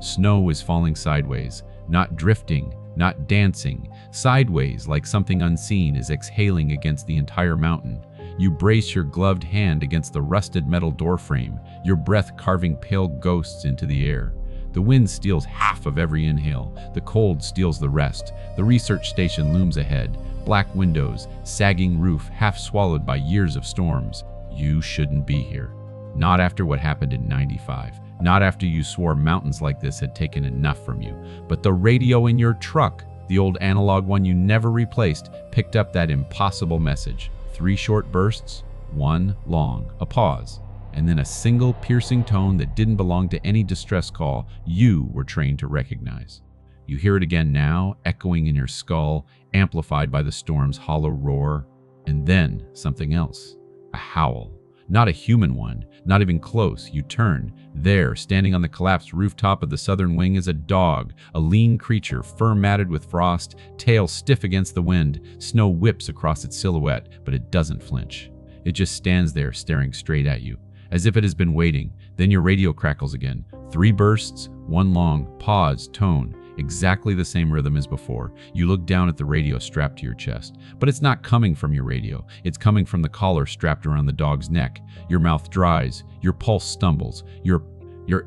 Snow is falling sideways, not drifting, not dancing, sideways like something unseen is exhaling against the entire mountain. You brace your gloved hand against the rusted metal doorframe, your breath carving pale ghosts into the air. The wind steals half of every inhale, the cold steals the rest. The research station looms ahead, black windows, sagging roof, half swallowed by years of storms. You shouldn't be here. Not after what happened in '95. Not after you swore mountains like this had taken enough from you. But the radio in your truck, the old analog one you never replaced, picked up that impossible message. 3 short bursts, 1 long, a pause, and then a single piercing tone that didn't belong to any distress call you were trained to recognize. You hear it again now, echoing in your skull, amplified by the storm's hollow roar. And then something else. A howl. Not a human one, not even close. You turn. There, standing on the collapsed rooftop of the southern wing, is a dog, a lean creature, fur matted with frost, tail stiff against the wind. Snow whips across its silhouette, but it doesn't flinch. It just stands there, staring straight at you, as if it has been waiting. Then your radio crackles again. 3 bursts, 1 long, pause, tone. Exactly the same rhythm as before. You look down at the radio strapped to your chest. But it's not coming from your radio. It's coming from the collar strapped around the dog's neck. Your mouth dries. Your pulse stumbles. Your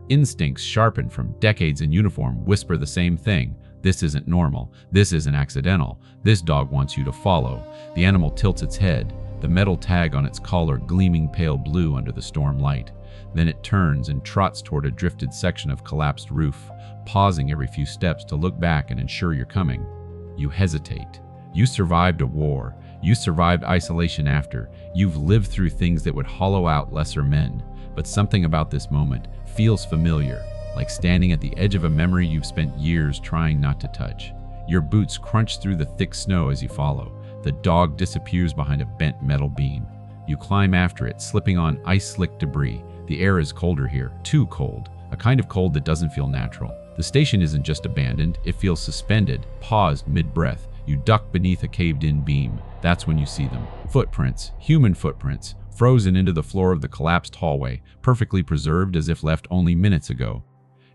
instincts, sharpened from decades in uniform, whisper the same thing. This isn't normal. This isn't accidental. This dog wants you to follow. The animal tilts its head, the metal tag on its collar gleaming pale blue under the storm light. Then it turns and trots toward a drifted section of collapsed roof, pausing every few steps to look back and ensure you're coming. You hesitate. You survived a war. You survived isolation after. You've lived through things that would hollow out lesser men. But something about this moment feels familiar, like standing at the edge of a memory you've spent years trying not to touch. Your boots crunch through the thick snow as you follow. The dog disappears behind a bent metal beam. You climb after it, slipping on ice-slick debris. The air is colder here, too cold, a kind of cold that doesn't feel natural. The station isn't just abandoned, it feels suspended, paused mid-breath. You duck beneath a caved-in beam. That's when you see them. Footprints, human footprints, frozen into the floor of the collapsed hallway, perfectly preserved as if left only minutes ago.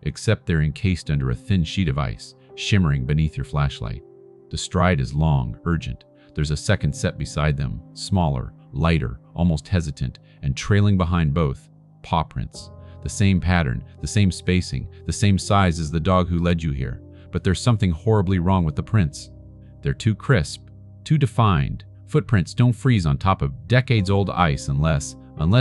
Except they're encased under a thin sheet of ice, shimmering beneath your flashlight. The stride is long, urgent. There's a second set beside them, smaller, lighter, almost hesitant, and trailing behind both, paw prints. The same pattern, the same spacing, the same size as the dog who led you here. But there's something horribly wrong with the prints. They're too crisp, too defined. Footprints don't freeze on top of decades-old ice unless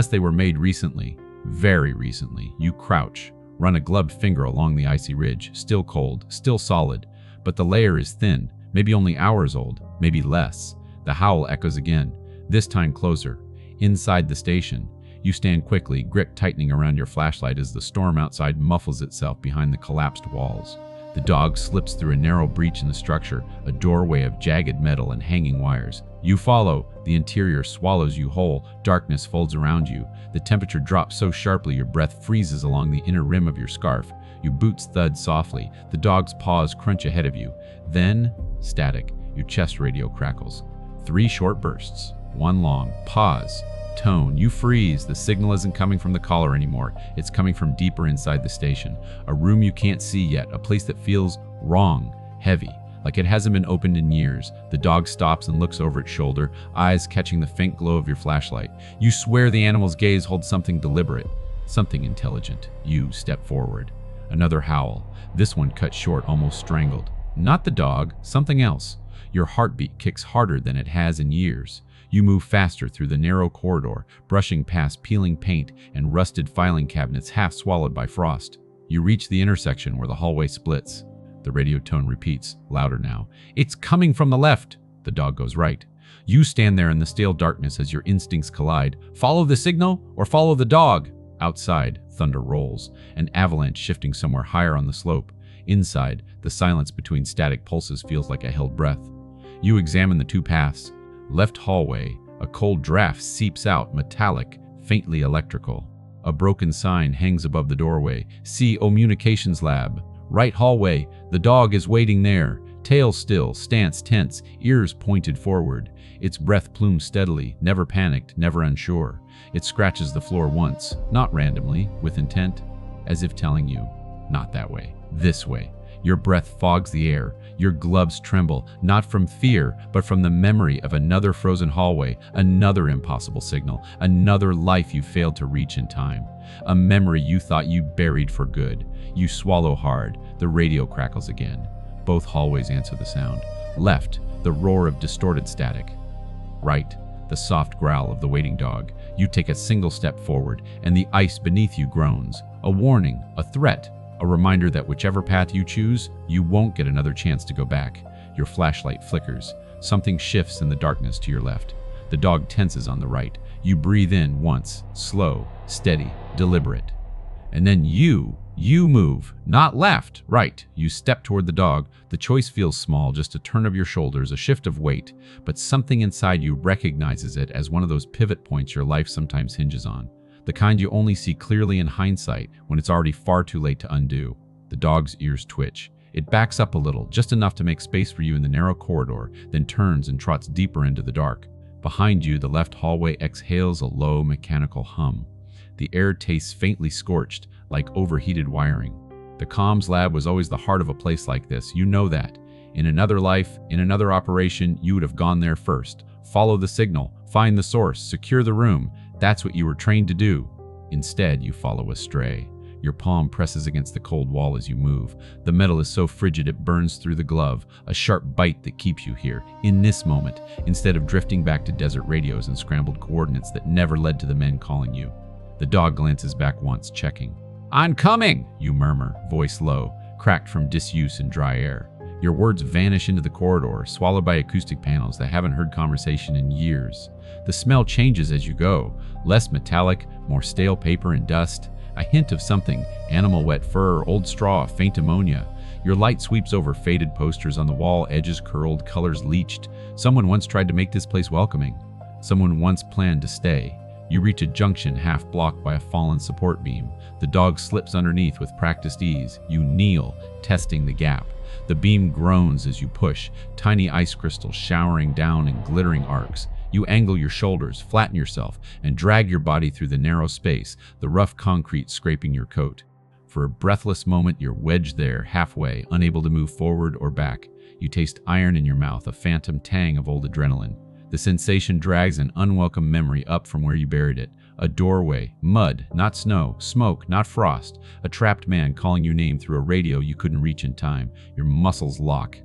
they were made recently, very recently. You crouch, run a gloved finger along the icy ridge, still cold, still solid, but the layer is thin, maybe only hours old, maybe less. The howl echoes again, this time closer. Inside the station, you stand quickly, grip tightening around your flashlight as the storm outside muffles itself behind the collapsed walls. The dog slips through a narrow breach in the structure, a doorway of jagged metal and hanging wires. You follow. The interior swallows you whole. Darkness folds around you. The temperature drops so sharply your breath freezes along the inner rim of your scarf. Your boots thud softly. The dog's paws crunch ahead of you. Then, static. Your chest radio crackles. 3 short bursts. 1 long. Pause. Tone. You freeze. The signal isn't coming from the collar anymore. It's coming from deeper inside the station. A room you can't see yet. A place that feels wrong. Heavy. Like it hasn't been opened in years. The dog stops and looks over its shoulder, eyes catching the faint glow of your flashlight. You swear the animal's gaze holds something deliberate, something intelligent. You step forward. Another howl. This one cut short, almost strangled. Not the dog, something else. Your heartbeat kicks harder than it has in years. You move faster through the narrow corridor, brushing past peeling paint and rusted filing cabinets half swallowed by frost. You reach the intersection where the hallway splits. The radio tone repeats, louder now. It's coming from the left. The dog goes right. You stand there in the stale darkness as your instincts collide. Follow the signal or follow the dog? Outside, thunder rolls, an avalanche shifting somewhere higher on the slope. Inside, the silence between static pulses feels like a held breath. You examine the 2 paths. Left hallway, a cold draft seeps out, metallic, faintly electrical. A broken sign hangs above the doorway. See Communications Lab. Right hallway, the dog is waiting there. Tail still, stance tense, ears pointed forward. Its breath plumes steadily, never panicked, never unsure. It scratches the floor once, not randomly, with intent, as if telling you, Not that way. This way. Your breath fogs the air. Your gloves tremble, not from fear, but from the memory of another frozen hallway, another impossible signal, another life you failed to reach in time. A memory you thought you buried for good. You swallow hard. The radio crackles again. Both hallways answer the sound. Left, the roar of distorted static. Right, the soft growl of the waiting dog. You take a single step forward, and the ice beneath you groans. A warning, a threat, a reminder that whichever path you choose, you won't get another chance to go back. Your flashlight flickers. Something shifts in the darkness to your left. The dog tenses on the right. You breathe in once, slow, steady, deliberate. And then you move, not left, right. You step toward the dog. The choice feels small, just a turn of your shoulders, a shift of weight, but something inside you recognizes it as one of those pivot points your life sometimes hinges on. The kind you only see clearly in hindsight when it's already far too late to undo. The dog's ears twitch. It backs up a little, just enough to make space for you in the narrow corridor, then turns and trots deeper into the dark. Behind you, the left hallway exhales a low mechanical hum. The air tastes faintly scorched, like overheated wiring. The comms lab was always the heart of a place like this, you know that. In another life, in another operation, you would have gone there first. Follow the signal, find the source, secure the room. That's what you were trained to do. Instead, you follow astray. Your palm presses against the cold wall as you move. The metal is so frigid it burns through the glove, a sharp bite that keeps you here, in this moment, instead of drifting back to desert radios and scrambled coordinates that never led to the men calling you. The dog glances back once, checking. "I'm coming," you murmur, voice low, cracked from disuse and dry air. Your words vanish into the corridor, swallowed by acoustic panels that haven't heard conversation in years. The smell changes as you go, less metallic, more stale paper and dust, a hint of something, animal wet fur, old straw, faint ammonia. Your light sweeps over faded posters on the wall, edges curled, colors leached. Someone once tried to make this place welcoming. Someone once planned to stay. You reach a junction half blocked by a fallen support beam. The dog slips underneath with practiced ease. You kneel, testing the gap. The beam groans as you push, tiny ice crystals showering down in glittering arcs. You angle your shoulders, flatten yourself, and drag your body through the narrow space, the rough concrete scraping your coat. For a breathless moment, you're wedged there, halfway, unable to move forward or back. You taste iron in your mouth, a phantom tang of old adrenaline. The sensation drags an unwelcome memory up from where you buried it. A doorway, mud, not snow, smoke, not frost. A trapped man calling your name through a radio you couldn't reach in time. Your muscles lock.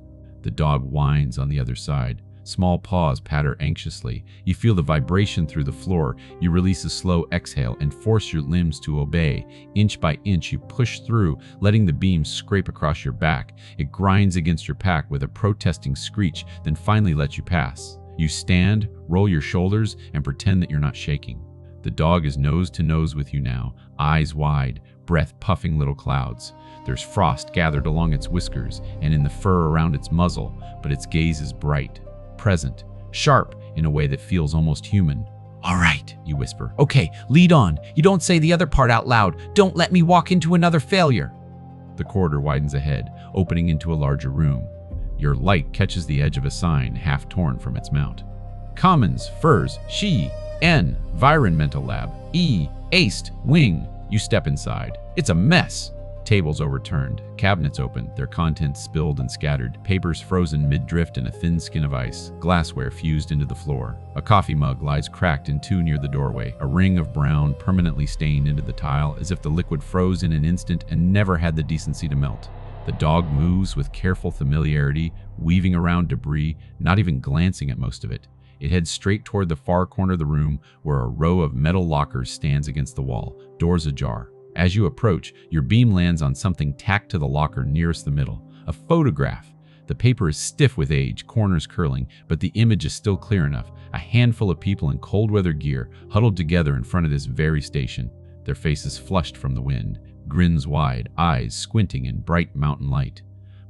The dog whines on the other side. Small paws patter anxiously. You feel the vibration through the floor. You release a slow exhale and force your limbs to obey. Inch by inch, you push through, letting the beam scrape across your back. It grinds against your pack with a protesting screech, then finally lets you pass. You stand, roll your shoulders, and pretend that you're not shaking. The dog is nose to nose with you now, eyes wide, breath puffing little clouds. There's frost gathered along its whiskers and in the fur around its muzzle, but its gaze is bright, present, sharp in a way that feels almost human. "All right," you whisper. "Okay, lead on. You don't say the other part out loud. Don't let me walk into another failure." The corridor widens ahead, opening into a larger room. Your light catches the edge of a sign half torn from its mount. Commons, Furs, She, N, Environmental Lab, E, Aced, Wing. You step inside. It's a mess. Tables overturned, cabinets open, their contents spilled and scattered, papers frozen mid-drift in a thin skin of ice, glassware fused into the floor. A coffee mug lies cracked in two near the doorway, a ring of brown permanently stained into the tile as if the liquid froze in an instant and never had the decency to melt. The dog moves with careful familiarity, weaving around debris, not even glancing at most of it. It heads straight toward the far corner of the room where a row of metal lockers stands against the wall, doors ajar. As you approach, your beam lands on something tacked to the locker nearest the middle, a photograph. The paper is stiff with age, corners curling, but the image is still clear enough. A handful of people in cold weather gear huddled together in front of this very station, their faces flushed from the wind, grins wide, eyes squinting in bright mountain light.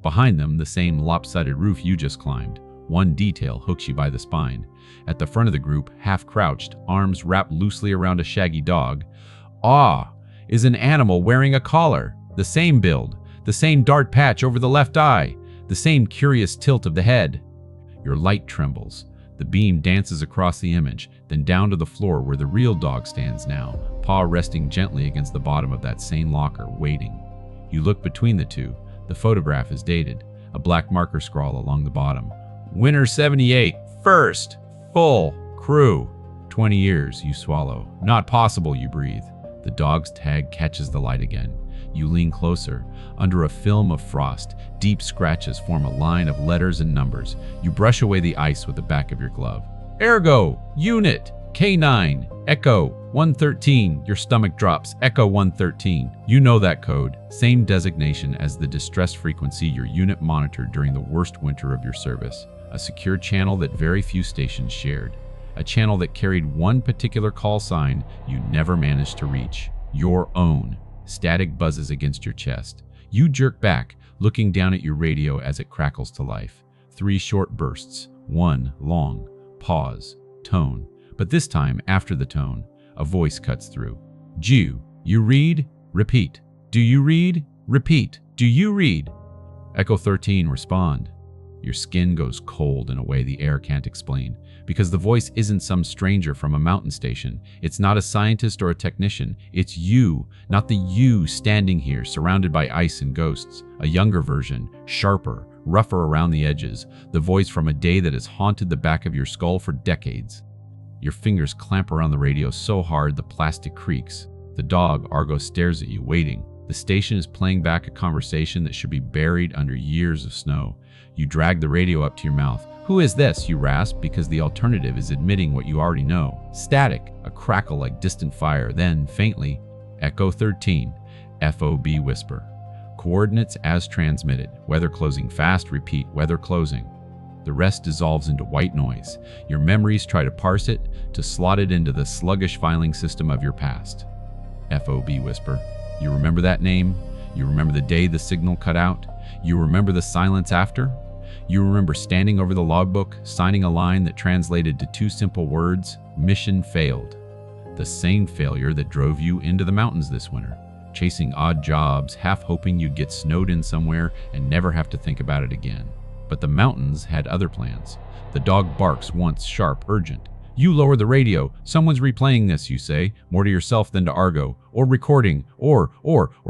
Behind them, the same lopsided roof you just climbed. One detail hooks you by the spine. At the front of the group, half crouched, arms wrapped loosely around a shaggy dog, is an animal wearing a collar. The same build, the same dark patch over the left eye, the same curious tilt of the head. Your light trembles. The beam dances across the image, then down to the floor where the real dog stands now, paw resting gently against the bottom of that same locker, waiting. You look between the two. The photograph is dated. A black marker scrawl along the bottom. Winter 78, first, full, crew. 20 years, you swallow. Not possible, you breathe. The dog's tag catches the light again. You lean closer. Under a film of frost, deep scratches form a line of letters and numbers. You brush away the ice with the back of your glove. Ergo, unit, K9, Echo 113. Your stomach drops. Echo 113. You know that code. Same designation as the distress frequency your unit monitored during the worst winter of your service. A secure channel that very few stations shared. A channel that carried one particular call sign you never managed to reach. Your own. Static buzzes against your chest. You jerk back, looking down at your radio as it crackles to life. 3 short bursts. 1 long. Pause. Tone. But this time, after the tone, a voice cuts through. Jew, you read? Repeat. Do you read? Repeat. Do you read? Echo 13, respond. Your skin goes cold in a way the air can't explain, because the voice isn't some stranger from a mountain station. It's not a scientist or a technician. It's you, not the you standing here surrounded by ice and ghosts. A younger version, sharper, rougher around the edges, the voice from a day that has haunted the back of your skull for decades. Your fingers clamp around the radio so hard the plastic creaks. The dog, Argo, stares at you, waiting. The station is playing back a conversation that should be buried under years of snow. You drag the radio up to your mouth. Who is this? You rasp, because the alternative is admitting what you already know. Static, a crackle like distant fire, then, faintly, Echo 13, FOB whisper. Coordinates as transmitted. Weather closing fast, repeat, weather closing. The rest dissolves into white noise. Your memories try to parse it, to slot it into the sluggish filing system of your past. FOB whisper. You remember that name? You remember the day the signal cut out? You remember the silence after? You remember standing over the logbook, signing a line that translated to 2 simple words, mission failed. The same failure that drove you into the mountains this winter, chasing odd jobs, half hoping you'd get snowed in somewhere and never have to think about it again. But the mountains had other plans. The dog barks once, sharp, urgent. You lower the radio. Someone's replaying this, you say, more to yourself than to Argo, or recording, or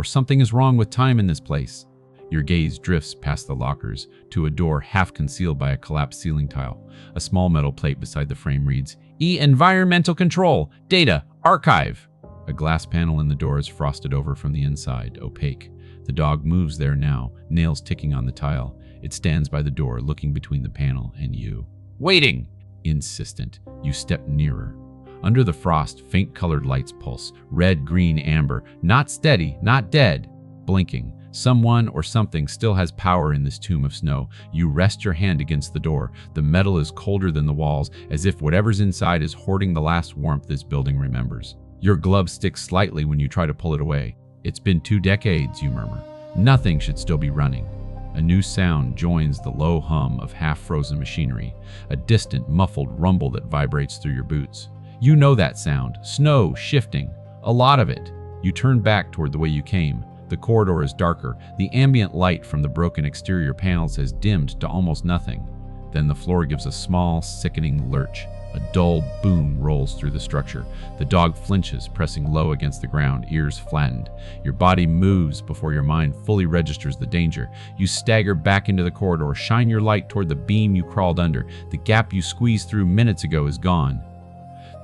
something is wrong with time in this place. Your gaze drifts past the lockers to a door half concealed by a collapsed ceiling tile. A small metal plate beside the frame reads, Environmental Control, Data, Archive. A glass panel in the door is frosted over from the inside, opaque. The dog moves there now, nails ticking on the tile. It stands by the door, looking between the panel and you. Waiting! Insistent, you step nearer. Under the frost, faint-colored lights pulse, red, green, amber, not steady, not dead, blinking. Someone or something still has power in this tomb of snow. You rest your hand against the door. The metal is colder than the walls, as if whatever's inside is hoarding the last warmth this building remembers. Your glove sticks slightly when you try to pull it away. It's been 2 decades, you murmur. Nothing should still be running. A new sound joins the low hum of half-frozen machinery, a distant, muffled rumble that vibrates through your boots. You know that sound. Snow shifting. A lot of it. You turn back toward the way you came. The corridor is darker. The ambient light from the broken exterior panels has dimmed to almost nothing. Then the floor gives a small, sickening lurch. A dull boom rolls through the structure. The dog flinches, pressing low against the ground, ears flattened. Your body moves before your mind fully registers the danger. You stagger back into the corridor, shine your light toward the beam you crawled under. The gap you squeezed through minutes ago is gone.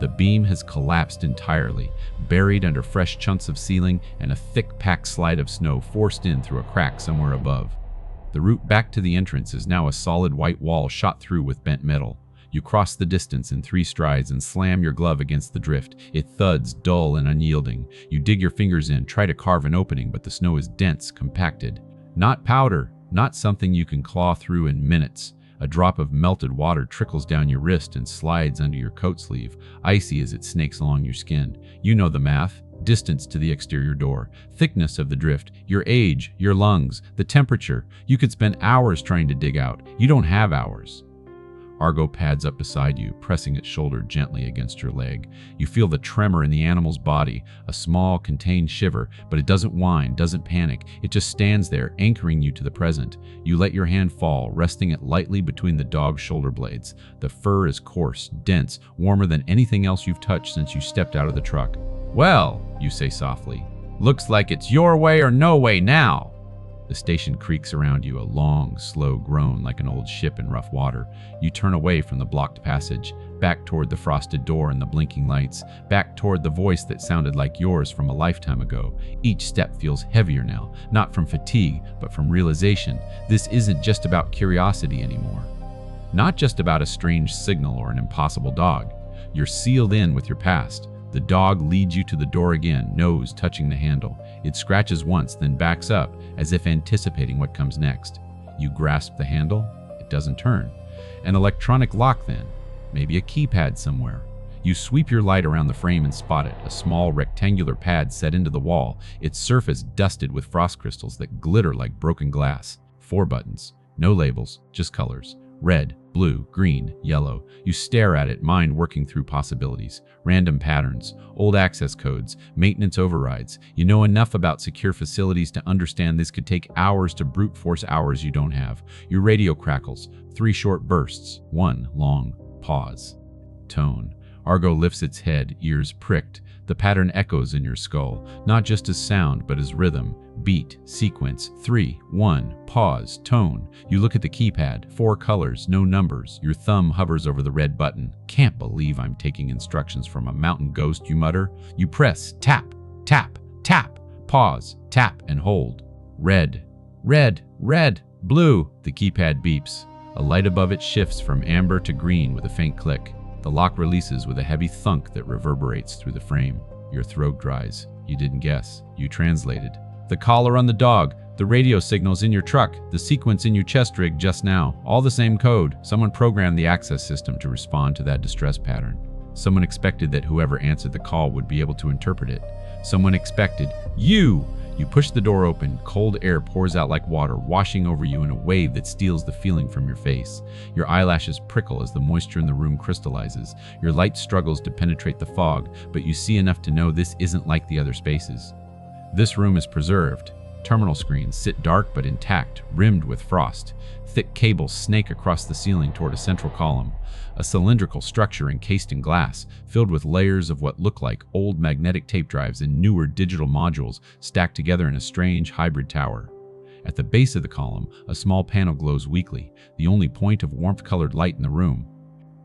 The beam has collapsed entirely, buried under fresh chunks of ceiling and a thick packed slide of snow forced in through a crack somewhere above. The route back to the entrance is now a solid white wall shot through with bent metal. You cross the distance in 3 strides and slam your glove against the drift. It thuds, dull and unyielding. You dig your fingers in, try to carve an opening, but the snow is dense, compacted. Not powder, not something you can claw through in minutes. A drop of melted water trickles down your wrist and slides under your coat sleeve, icy as it snakes along your skin. You know the math. Distance to the exterior door, thickness of the drift, your age, your lungs, the temperature. You could spend hours trying to dig out. You don't have hours. Argo pads up beside you, pressing its shoulder gently against your leg. You feel the tremor in the animal's body, a small, contained shiver, but it doesn't whine, doesn't panic. It just stands there, anchoring you to the present. You let your hand fall, resting it lightly between the dog's shoulder blades. The fur is coarse, dense, warmer than anything else you've touched since you stepped out of the truck. Well, you say softly, Looks like it's your way or no way now. The station creaks around you, a long, slow groan like an old ship in rough water. You turn away from the blocked passage, back toward the frosted door and the blinking lights, back toward the voice that sounded like yours from a lifetime ago. Each step feels heavier now, not from fatigue, but from realization. This isn't just about curiosity anymore. Not just about a strange signal or an impossible dog. You're sealed in with your past. The dog leads you to the door again, nose touching the handle. It scratches once, then backs up, as if anticipating what comes next. You grasp the handle. It doesn't turn. An electronic lock then. Maybe a keypad somewhere. You sweep your light around the frame and spot it, a small rectangular pad set into the wall, its surface dusted with frost crystals that glitter like broken glass. 4 buttons. No labels, just colors. Red, blue, green, yellow. You stare at it, mind working through possibilities. Random patterns, old access codes, maintenance overrides. You know enough about secure facilities to understand this could take hours to brute force hours you don't have. Your radio crackles, 3 short bursts, 1 long pause. Tone. Argo lifts its head, ears pricked. The pattern echoes in your skull, not just as sound, but as rhythm. Beat, sequence, 3, 1, pause, tone. You look at the keypad, 4 colors, no numbers. Your thumb hovers over the red button. Can't believe I'm taking instructions from a mountain ghost, you mutter. You press, tap, tap, tap, pause, tap, and hold. Red, red, red, blue. The keypad beeps. A light above it shifts from amber to green with a faint click. The lock releases with a heavy thunk that reverberates through the frame. Your throat dries. You didn't guess. You translated. The collar on the dog, the radio signals in your truck, the sequence in your chest rig just now, all the same code. Someone programmed the access system to respond to that distress pattern. Someone expected that whoever answered the call would be able to interpret it. Someone expected you. You push the door open, cold air pours out like water, washing over you in a wave that steals the feeling from your face. Your eyelashes prickle as the moisture in the room crystallizes. Your light struggles to penetrate the fog, but you see enough to know this isn't like the other spaces. This room is preserved. Terminal screens sit dark but intact, rimmed with frost. Thick cables snake across the ceiling toward a central column, a cylindrical structure encased in glass, filled with layers of what look like old magnetic tape drives and newer digital modules stacked together in a strange hybrid tower. At the base of the column, a small panel glows weakly, the only point of warmth-colored light in the room.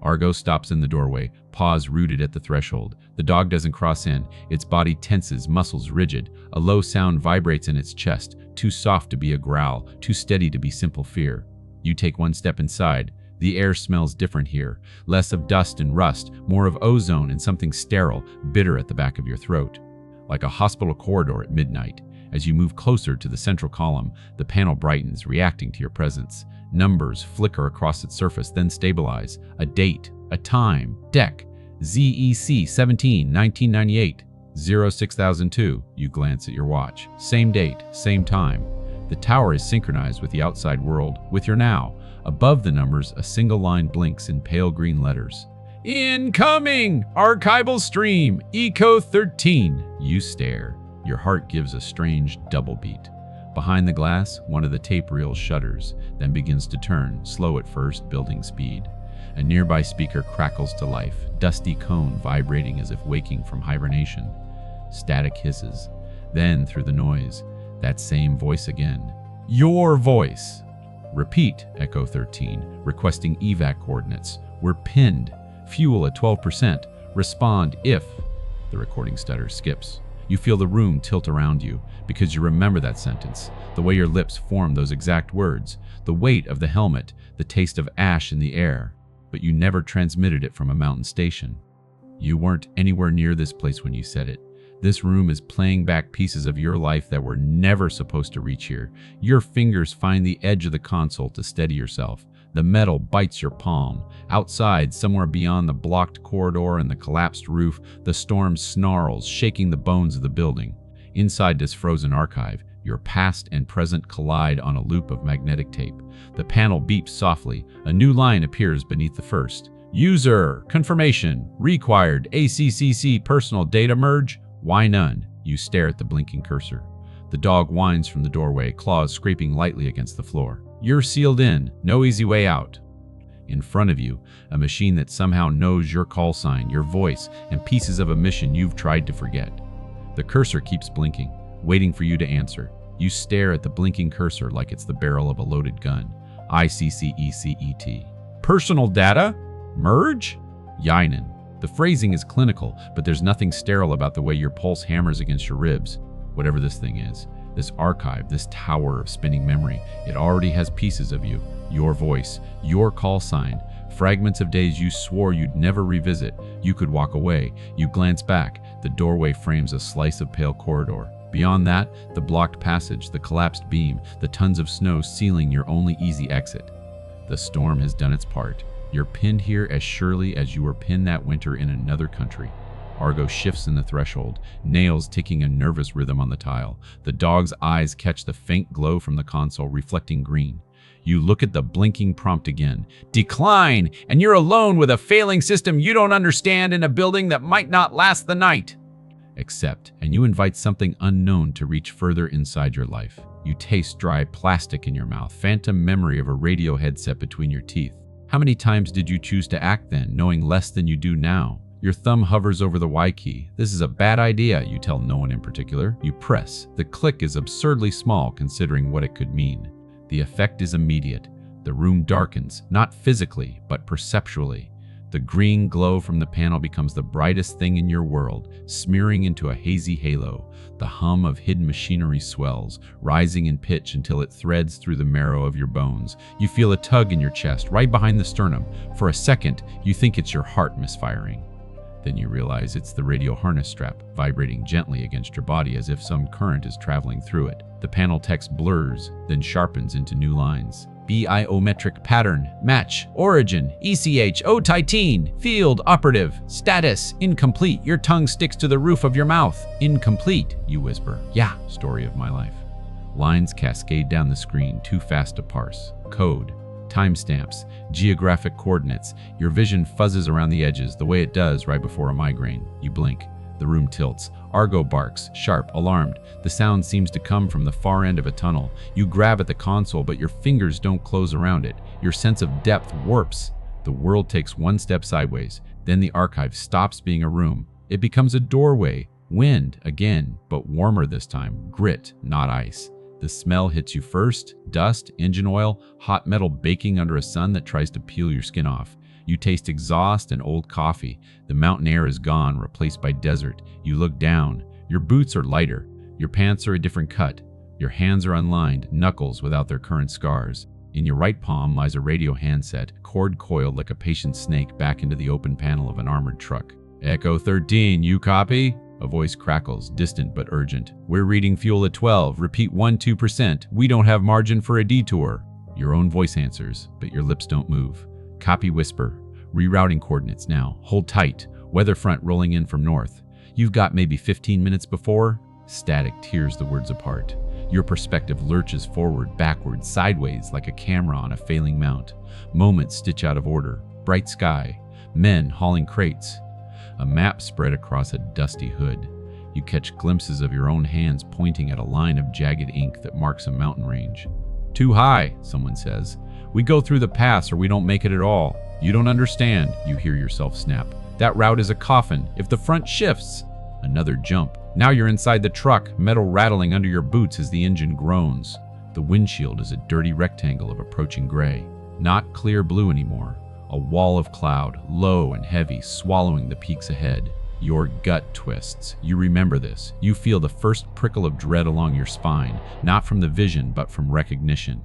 Argo stops in the doorway, paws rooted at the threshold. The dog doesn't cross in. Its body tenses, muscles rigid. A low sound vibrates in its chest, too soft to be a growl, too steady to be simple fear. You take 1 step inside. The air smells different here. Less of dust and rust, more of ozone and something sterile, bitter at the back of your throat. Like a hospital corridor at midnight. As you move closer to the central column, the panel brightens, reacting to your presence. Numbers flicker across its surface, then stabilize. A date, a time, deck, ZEC 17, 1998, 06002. You glance at your watch. Same date, same time. The tower is synchronized with the outside world, with your now. Above the numbers, a single line blinks in pale green letters. Incoming! Archival stream, Eco 13. You stare. Your heart gives a strange double beat. Behind the glass, one of the tape reels shudders, then begins to turn, slow at first, building speed. A nearby speaker crackles to life, dusty cone vibrating as if waking from hibernation. Static hisses. Then, through the noise, that same voice again. Your voice! Repeat, Echo 13, requesting evac coordinates. We're pinned. Fuel at 12%. Respond if... The recording stutter skips. You feel the room tilt around you because you remember that sentence, the way your lips form those exact words, the weight of the helmet, the taste of ash in the air, but you never transmitted it from a mountain station. You weren't anywhere near this place when you said it. This room is playing back pieces of your life that were never supposed to reach here. Your fingers find the edge of the console to steady yourself. The metal bites your palm. Outside, somewhere beyond the blocked corridor and the collapsed roof, the storm snarls, shaking the bones of the building. Inside this frozen archive, your past and present collide on a loop of magnetic tape. The panel beeps softly. A new line appears beneath the first. User, confirmation, required ACCC personal data merge. Why none? You stare at the blinking cursor. The dog whines from the doorway, claws scraping lightly against the floor. You're sealed in, no easy way out. In front of you, a machine that somehow knows your call sign, your voice, and pieces of a mission you've tried to forget. The cursor keeps blinking. waiting for you to answer. You stare at the blinking cursor like it's the barrel of a loaded gun. ICCECET. Personal data? Merge? Yinen. The phrasing is clinical, but there's nothing sterile about the way your pulse hammers against your ribs. Whatever this thing is, this archive, this tower of spinning memory, it already has pieces of you. Your voice, your call sign, fragments of days you swore you'd never revisit. You could walk away. You glance back. The doorway frames a slice of pale corridor. Beyond that, the blocked passage, the collapsed beam, the tons of snow sealing your only easy exit. The storm has done its part. You're pinned here as surely as you were pinned that winter in another country. Argo shifts in the threshold, nails ticking a nervous rhythm on the tile. The dog's eyes catch the faint glow from the console, reflecting green. You look at the blinking prompt again. Decline, and you're alone with a failing system you don't understand in a building that might not last the night. Accept, and you invite something unknown to reach further inside your life. You taste dry plastic in your mouth, phantom memory of a radio headset between your teeth. How many times did you choose to act then, knowing less than you do now? Your thumb hovers over the Y key. This is a bad idea, you tell no one in particular. You press. The click is absurdly small considering what it could mean. The effect is immediate. The room darkens, not physically, but perceptually. The green glow from the panel becomes the brightest thing in your world, smearing into a hazy halo. The hum of hidden machinery swells, rising in pitch until it threads through the marrow of your bones. You feel a tug in your chest, right behind the sternum. For a second, you think it's your heart misfiring. Then you realize it's the radio harness strap, vibrating gently against your body as if some current is traveling through it. The panel text blurs, then sharpens into new lines. Biometric pattern, match, origin, ECH, O-Titan, field, operative, status, incomplete. Your tongue sticks to the roof of your mouth. Incomplete, you whisper. Yeah, story of my life. Lines cascade down the screen, too fast to parse. Code, timestamps, geographic coordinates. Your vision fuzzes around the edges, the way it does right before a migraine. You blink. The room tilts. Argo barks, sharp, alarmed. The sound seems to come from the far end of a tunnel. You grab at the console, but your fingers don't close around it. Your sense of depth warps. The world takes one step sideways. Then the archive stops being a room. It becomes a doorway. Wind, again, but warmer this time. Grit, not ice. The smell hits you first. Dust, engine oil, hot metal baking under a sun that tries to peel your skin off. You taste exhaust and old coffee. The mountain air is gone, replaced by desert. You look down. Your boots are lighter. Your pants are a different cut. Your hands are unlined, knuckles without their current scars. In your right palm lies a radio handset, cord coiled like a patient snake back into the open panel of an armored truck. Echo 13, you copy? A voice crackles, distant but urgent. We're reading fuel at 12. Repeat 12%. We don't have margin for a detour. Your own voice answers, but your lips don't move. Copy whisper. Rerouting coordinates now. Hold tight. Weather front rolling in from north. You've got maybe 15 minutes before. Static tears the words apart. Your perspective lurches forward, backward, sideways like a camera on a failing mount. Moments stitch out of order. Bright sky. Men hauling crates. A map spread across a dusty hood. You catch glimpses of your own hands pointing at a line of jagged ink that marks a mountain range. Too high, someone says. We go through the pass or we don't make it at all. You don't understand, you hear yourself snap. That route is a coffin. If the front shifts, another jump. Now you're inside the truck, metal rattling under your boots as the engine groans. The windshield is a dirty rectangle of approaching gray. Not clear blue anymore. A wall of cloud, low and heavy, swallowing the peaks ahead. Your gut twists. You remember this. You feel the first prickle of dread along your spine, not from the vision, but from recognition.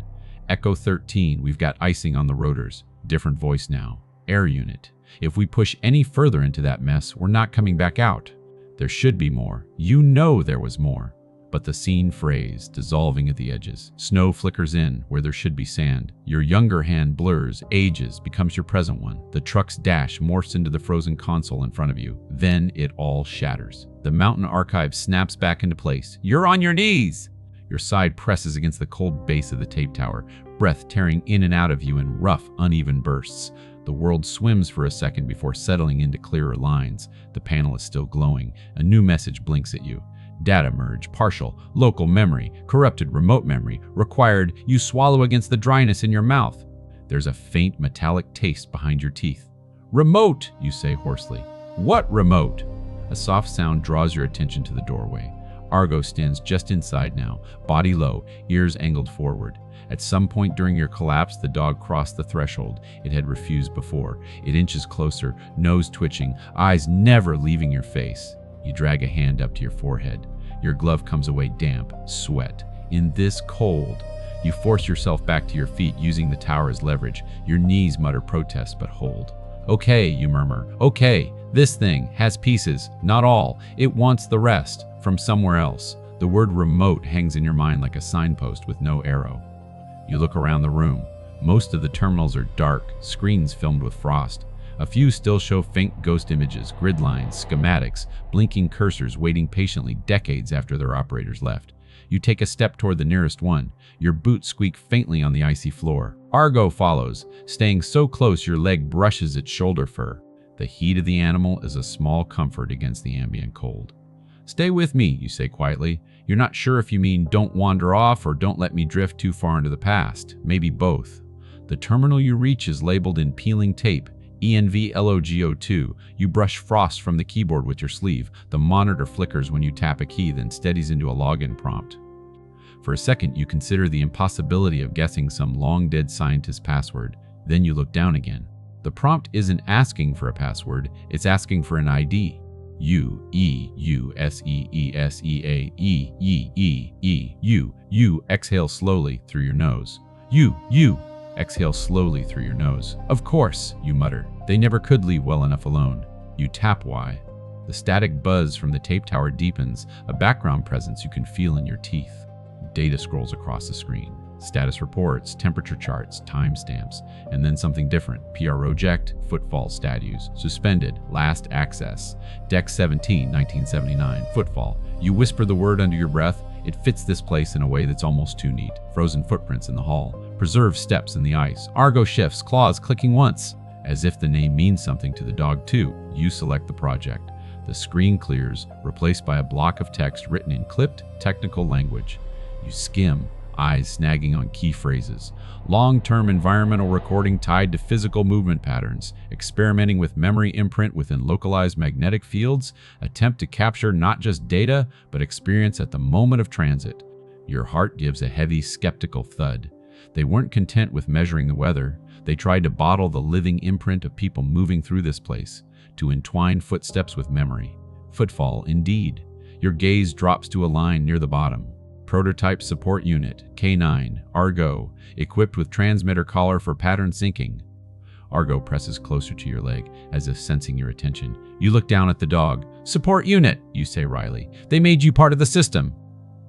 Echo 13, we've got icing on the rotors. Different voice now. Air unit. If we push any further into that mess, we're not coming back out. There should be more. You know there was more. But the scene frays, dissolving at the edges. Snow flickers in where there should be sand. Your younger hand blurs, ages, becomes your present one. The truck's dash morphs into the frozen console in front of you. Then it all shatters. The mountain archive snaps back into place. You're on your knees! Your side presses against the cold base of the tape tower, breath tearing in and out of you in rough, uneven bursts. The world swims for a second before settling into clearer lines. The panel is still glowing. A new message blinks at you. Data merge, partial, local memory, corrupted remote memory, required, you swallow against the dryness in your mouth. There's a faint metallic taste behind your teeth. Remote, you say hoarsely. What remote? A soft sound draws your attention to the doorway. Argo stands just inside now, body low, ears angled forward. At some point during your collapse, the dog crossed the threshold it had refused before. It inches closer, nose twitching, eyes never leaving your face. You drag a hand up to your forehead. Your glove comes away damp, sweat. In this cold, you force yourself back to your feet, using the tower as leverage. Your knees mutter protest, but hold. Okay, you murmur. Okay, this thing has pieces, not all. It wants the rest, from somewhere else. The word remote hangs in your mind like a signpost with no arrow. You look around the room. Most of the terminals are dark, screens filmed with frost. A few still show faint ghost images, grid lines, schematics, blinking cursors waiting patiently decades after their operators left. You take a step toward the nearest one. Your boots squeak faintly on the icy floor. Argo follows, staying so close your leg brushes its shoulder fur. The heat of the animal is a small comfort against the ambient cold. Stay with me, you say quietly. You're not sure if you mean don't wander off or don't let me drift too far into the past. Maybe both. The terminal you reach is labeled in peeling tape, ENVLOGO2. You brush frost from the keyboard with your sleeve. The monitor flickers when you tap a key, then steadies into a login prompt. For a second, you consider the impossibility of guessing some long-dead scientist's password. Then you look down again. The prompt isn't asking for a password, it's asking for an ID. U. You exhale slowly through your nose. You exhale slowly through your nose. Of course, you mutter. They never could leave well enough alone. You tap Y. The static buzz from the tape tower deepens, a background presence you can feel in your teeth. Data scrolls across the screen. Status reports, temperature charts, timestamps, and then something different. PRO eject, footfall status, suspended, last access. Deck 17, 1979, footfall. You whisper the word under your breath. It fits this place in a way that's almost too neat. Frozen footprints in the hall. Preserved steps in the ice. Argo shifts, claws clicking once. As if the name means something to the dog too, you select the project. The screen clears, replaced by a block of text written in clipped, technical language. You skim, eyes snagging on key phrases. Long-term environmental recording tied to physical movement patterns, experimenting with memory imprint within localized magnetic fields, attempt to capture not just data, but experience at the moment of transit. Your heart gives a heavy, skeptical thud. They weren't content with measuring the weather. They tried to bottle the living imprint of people moving through this place, to entwine footsteps with memory. Footfall, indeed. Your gaze drops to a line near the bottom. Prototype support unit, K9, Argo, equipped with transmitter collar for pattern syncing. Argo presses closer to your leg, as if sensing your attention. You look down at the dog. Support unit, you say wryly. They made you part of the system.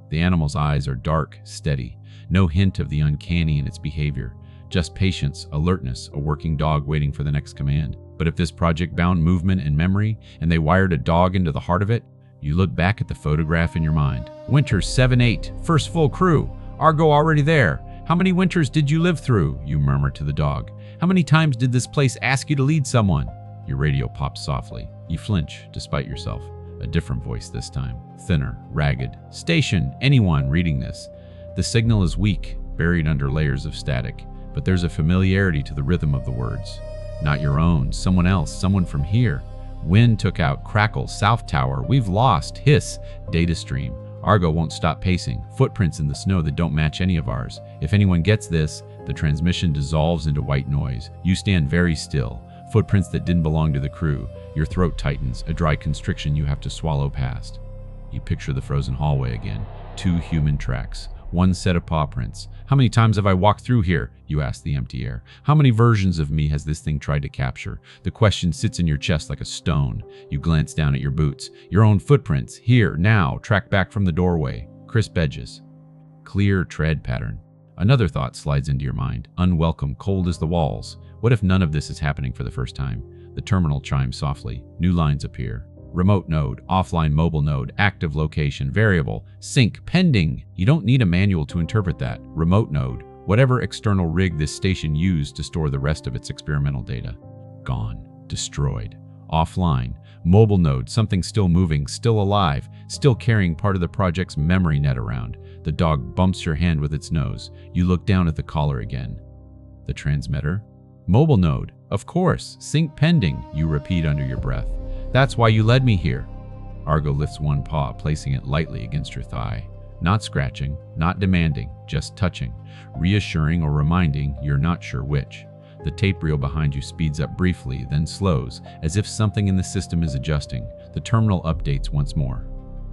The animal's eyes are dark, steady. No hint of the uncanny in its behavior. Just patience, alertness, a working dog waiting for the next command. But if this project bound movement and memory, and they wired a dog into the heart of it, you look back at the photograph in your mind. Winter 7-8, first full crew. Argo already there. How many winters did you live through? You murmur to the dog. How many times did this place ask you to lead someone? Your radio pops softly. You flinch, despite yourself. A different voice this time. Thinner, ragged. Station, anyone reading this. The signal is weak, buried under layers of static. But there's a familiarity to the rhythm of the words. Not your own, someone else, someone from here. Wind took out, crackle, South Tower, we've lost, hiss, data stream. Argo won't stop pacing, footprints in the snow that don't match any of ours. If anyone gets this, the transmission dissolves into white noise. You stand very still, footprints that didn't belong to the crew. Your throat tightens, a dry constriction you have to swallow past. You picture the frozen hallway again, 2 human tracks. One set of paw prints. How many times have I walked through here? You ask the empty air. How many versions of me has this thing tried to capture? The question sits in your chest like a stone. You glance down at your boots. Your own footprints, here, now, track back from the doorway. Crisp edges. Clear tread pattern. Another thought slides into your mind. Unwelcome, cold as the walls. What if none of this is happening for the first time? The terminal chimes softly. New lines appear. Remote node, offline mobile node, active location, variable, sync, pending. You don't need a manual to interpret that. Remote node, whatever external rig this station used to store the rest of its experimental data. Gone, destroyed. Offline, mobile node, something still moving, still alive, still carrying part of the project's memory net around. The dog bumps your hand with its nose. You look down at the collar again. The transmitter? Mobile node, of course, sync pending, you repeat under your breath. That's why you led me here. Argo lifts one paw, placing it lightly against your thigh. Not scratching, not demanding, just touching, reassuring or reminding you're not sure which. The tape reel behind you speeds up briefly, then slows, as if something in the system is adjusting. The terminal updates once more.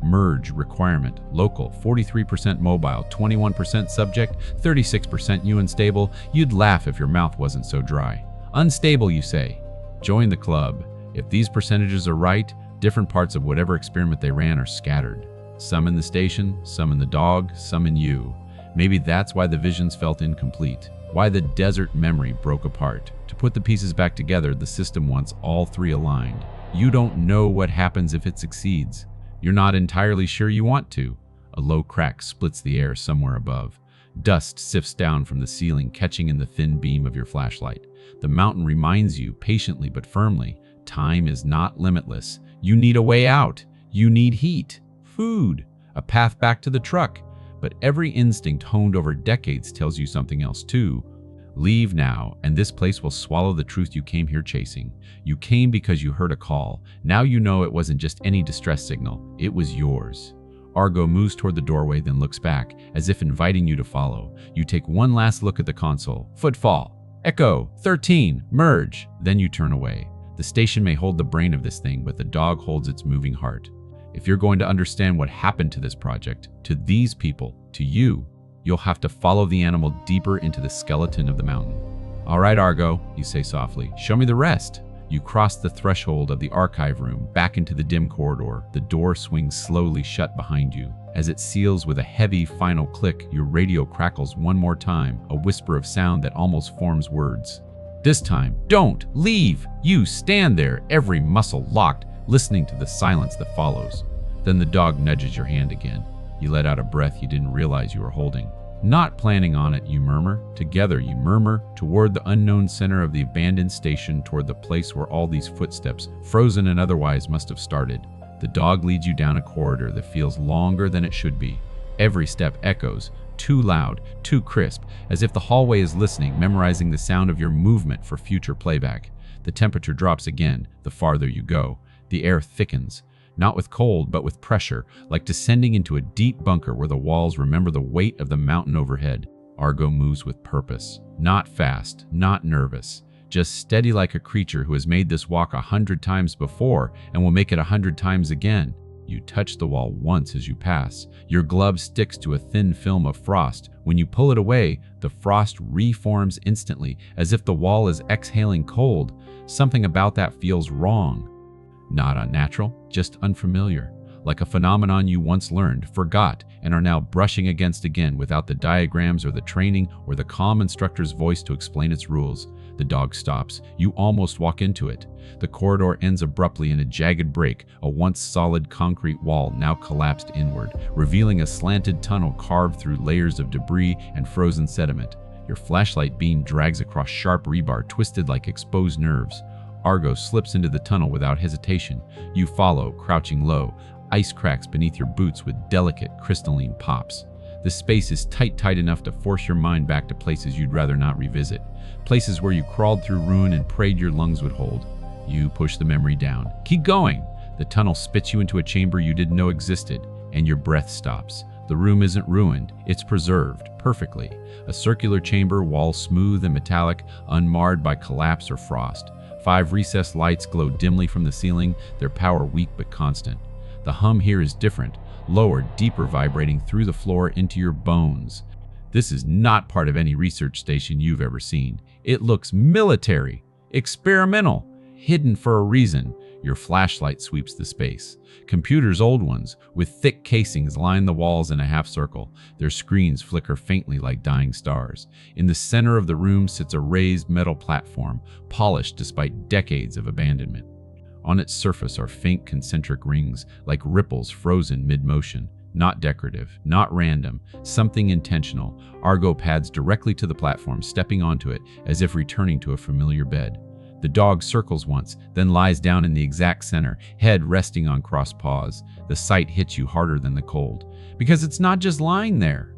Merge requirement, local, 43% mobile, 21% subject, 36% you unstable. You'd laugh if your mouth wasn't so dry. Unstable, you say. Join the club. If these percentages are right, different parts of whatever experiment they ran are scattered. Some in the station, some in the dog, some in you. Maybe that's why the visions felt incomplete, why the desert memory broke apart. To put the pieces back together, the system wants all three aligned. You don't know what happens if it succeeds. You're not entirely sure you want to. A low crack splits the air somewhere above. Dust sifts down from the ceiling, catching in the thin beam of your flashlight. The mountain reminds you, patiently but firmly, time is not limitless. You need a way out. You need heat, food, a path back to the truck. But every instinct honed over decades tells you something else too. Leave now, and this place will swallow the truth you came here chasing. You came because you heard a call. Now you know it wasn't just any distress signal. It was yours. Argo moves toward the doorway, then looks back, as if inviting you to follow. You take one last look at the console. Footfall. Echo. 13. Merge. Then you turn away. The station may hold the brain of this thing, but the dog holds its moving heart. If you're going to understand what happened to this project, to these people, to you, you'll have to follow the animal deeper into the skeleton of the mountain. All right, Argo, you say softly, show me the rest. You cross the threshold of the archive room, back into the dim corridor. The door swings slowly shut behind you. As it seals with a heavy final click, your radio crackles one more time, a whisper of sound that almost forms words. This time, don't leave. You stand there, every muscle locked, listening to the silence that follows. Then the dog nudges your hand again. You let out a breath you didn't realize you were holding. Not planning on it, you murmur. Together, you murmur toward the unknown center of the abandoned station, toward the place where all these footsteps, frozen and otherwise, must have started. The dog leads you down a corridor that feels longer than it should be. Every step echoes, too loud, too crisp, as if the hallway is listening, memorizing the sound of your movement for future playback. The temperature drops again, the farther you go. The air thickens. Not with cold, but with pressure, like descending into a deep bunker where the walls remember the weight of the mountain overhead. Argo moves with purpose. Not fast, not nervous. Just steady like a creature who has made this walk 100 times before and will make it 100 times again. You touch the wall once as you pass. Your glove sticks to a thin film of frost. When you pull it away, the frost reforms instantly, as if the wall is exhaling cold. Something about that feels wrong. Not unnatural, just unfamiliar, like a phenomenon you once learned, forgot, and are now brushing against again without the diagrams or the training or the calm instructor's voice to explain its rules. The dog stops. You almost walk into it. The corridor ends abruptly in a jagged break, a once solid concrete wall now collapsed inward, revealing a slanted tunnel carved through layers of debris and frozen sediment. Your flashlight beam drags across sharp rebar twisted like exposed nerves. Argo slips into the tunnel without hesitation. You follow, crouching low, ice cracks beneath your boots with delicate, crystalline pops. The space is tight enough to force your mind back to places you'd rather not revisit, places where you crawled through ruin and prayed your lungs would hold. You push the memory down. Keep going! The tunnel spits you into a chamber you didn't know existed, and your breath stops. The room isn't ruined, it's preserved, perfectly. A circular chamber, walls smooth and metallic, unmarred by collapse or frost. 5 recessed lights glow dimly from the ceiling, their power weak but constant. The hum here is different, lower, deeper, vibrating through the floor into your bones. This is not part of any research station you've ever seen. It looks military, experimental, hidden for a reason. Your flashlight sweeps the space. Computers, old ones, with thick casings, line the walls in a half circle. Their screens flicker faintly like dying stars. In the center of the room sits a raised metal platform, polished despite decades of abandonment. On its surface are faint concentric rings, like ripples frozen mid-motion. Not decorative, not random, something intentional. Argo pads directly to the platform, stepping onto it as if returning to a familiar bed. The dog circles once, then lies down in the exact center, head resting on crossed paws. The sight hits you harder than the cold, because it's not just lying there.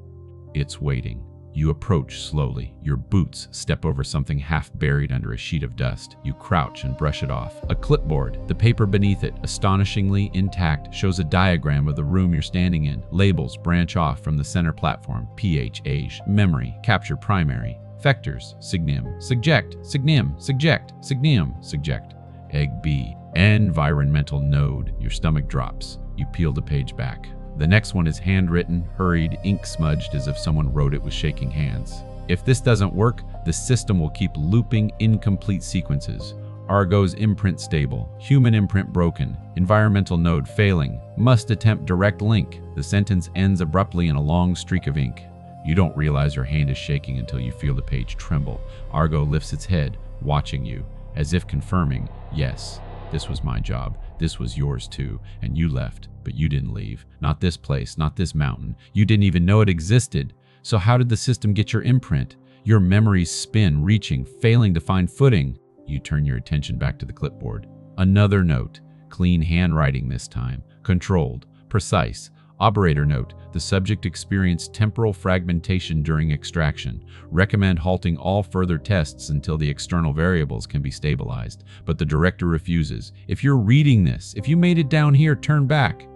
It's waiting. You approach slowly. Your boots step over something half buried under a sheet of dust. You crouch and brush it off. A clipboard. The paper beneath it, astonishingly intact, shows a diagram of the room you're standing in. Labels branch off from the center platform. pH, age, memory, capture primary. Vectors, signim, subject, signim, subject, signim, subject. Egg B. Environmental node. Your stomach drops. You peel the page back. The next one is handwritten, hurried, ink smudged as if someone wrote it with shaking hands. If this doesn't work, the system will keep looping incomplete sequences. Argo's imprint stable, human imprint broken, environmental node failing, must attempt direct link. The sentence ends abruptly in a long streak of ink. You don't realize your hand is shaking until you feel the page tremble. Argo lifts its head, watching you, as if confirming, yes, this was my job. This was yours too, and you left, but you didn't leave. Not this place, not this mountain. You didn't even know it existed. So how did the system get your imprint? Your memories spin, reaching, failing to find footing. You turn your attention back to the clipboard. Another note, clean handwriting this time, controlled, precise. Operator note, the subject experienced temporal fragmentation during extraction. Recommend halting all further tests until the external variables can be stabilized. But the director refuses. If you're reading this, if you made it down here, turn back.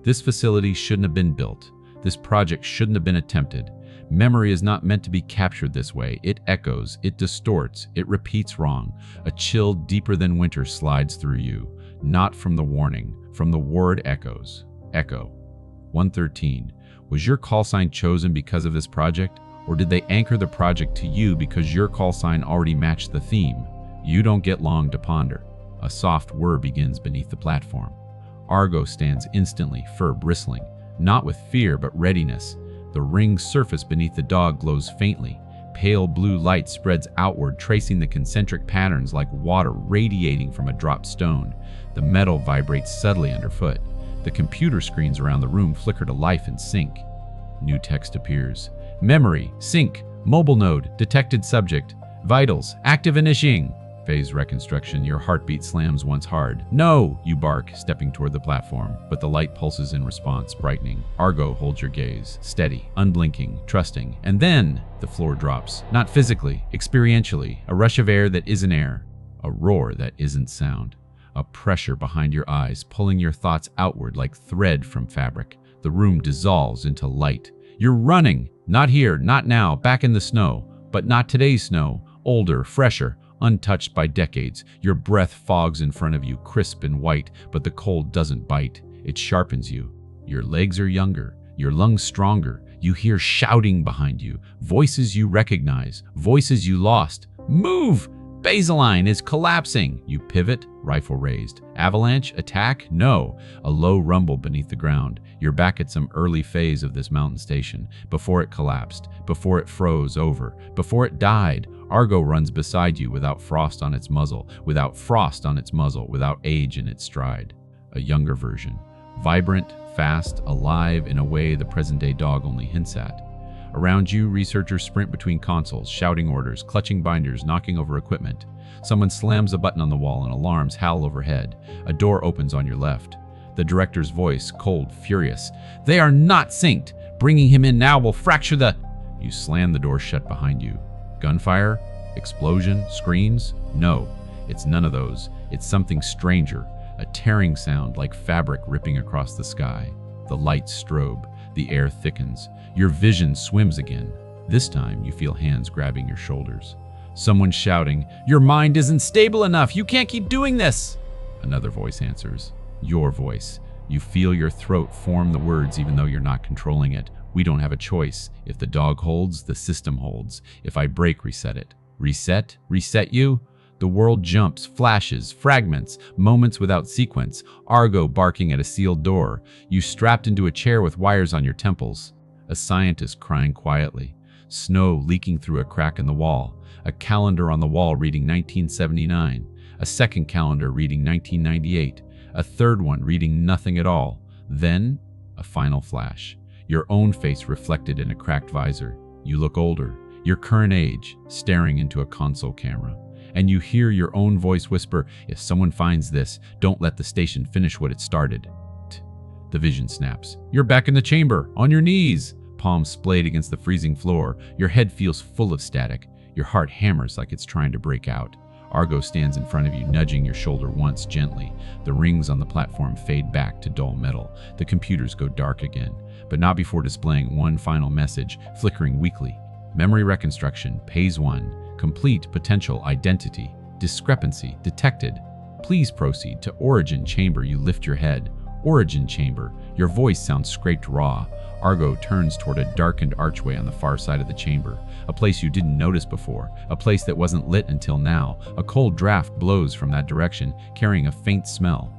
This facility shouldn't have been built. This project shouldn't have been attempted. Memory is not meant to be captured this way. It echoes, it distorts, it repeats wrong. A chill deeper than winter slides through you. Not from the warning, from the word echoes. Echo. 113. Was your call sign chosen because of this project, or did they anchor the project to you because your call sign already matched the theme? You don't get long to ponder. A soft whir begins beneath the platform. Argo stands instantly, fur bristling, not with fear but readiness. The ringed surface beneath the dog glows faintly. Pale blue light spreads outward, tracing the concentric patterns like water radiating from a dropped stone. The metal vibrates subtly underfoot. The computer screens around the room flicker to life and sync. New text appears. Memory, sync, mobile node, detected subject, vitals, active initiating. Phase reconstruction, your heartbeat slams once hard. No, you bark, stepping toward the platform, but the light pulses in response, brightening. Argo holds your gaze, steady, unblinking, trusting, and then the floor drops. Not physically, experientially, a rush of air that isn't air, a roar that isn't sound. A pressure behind your eyes, pulling your thoughts outward like thread from fabric. The room dissolves into light. You're running. Not here, not now, back in the snow. But not today's snow. Older, fresher, untouched by decades. Your breath fogs in front of you, crisp and white, but the cold doesn't bite. It sharpens you. Your legs are younger, your lungs stronger. You hear shouting behind you, voices you recognize, voices you lost. Move! Baseline is collapsing. You pivot, rifle raised. Avalanche, attack? No. A low rumble beneath the ground. You're back at some early phase of this mountain station, before it collapsed, before it froze over, before it died. Argo runs beside you without frost on its muzzle, without age in its stride. A younger version. Vibrant, fast, alive in a way the present-day dog only hints at. Around you, researchers sprint between consoles, shouting orders, clutching binders, knocking over equipment. Someone slams a button on the wall and alarms howl overhead. A door opens on your left. The director's voice, cold, furious. They are not synced. Bringing him in now will fracture the... You slam the door shut behind you. Gunfire? Explosion? Screams? No, it's none of those. It's something stranger. A tearing sound like fabric ripping across the sky. The lights strobe. The air thickens. Your vision swims again. This time, you feel hands grabbing your shoulders. Someone shouting, "Your mind isn't stable enough! You can't keep doing this!" Another voice answers. Your voice. You feel your throat form the words even though you're not controlling it. We don't have a choice. If the dog holds, the system holds. If I break, reset it. Reset? Reset you? The world jumps, flashes, fragments, moments without sequence. Argo barking at a sealed door. You strapped into a chair with wires on your temples. A scientist crying quietly. Snow leaking through a crack in the wall. A calendar on the wall reading 1979. A second calendar reading 1998. A third one reading nothing at all. Then, a final flash. Your own face reflected in a cracked visor. You look older, your current age, staring into a console camera. And you hear your own voice whisper, "If someone finds this, don't let the station finish what it started." The vision snaps. You're back in the chamber, on your knees, palms splayed against the freezing floor. Your head feels full of static. Your heart hammers like it's trying to break out. Argo stands in front of you, nudging your shoulder once gently. The rings on the platform fade back to dull metal. The computers go dark again, but not before displaying one final message, flickering weakly. Memory reconstruction, phase 1. Complete potential identity. Discrepancy detected. Please proceed to origin chamber. You lift your head. Origin chamber. Your voice sounds scraped raw. Argo turns toward a darkened archway on the far side of the chamber, a place you didn't notice before, a place that wasn't lit until now. A cold draft blows from that direction, carrying a faint smell.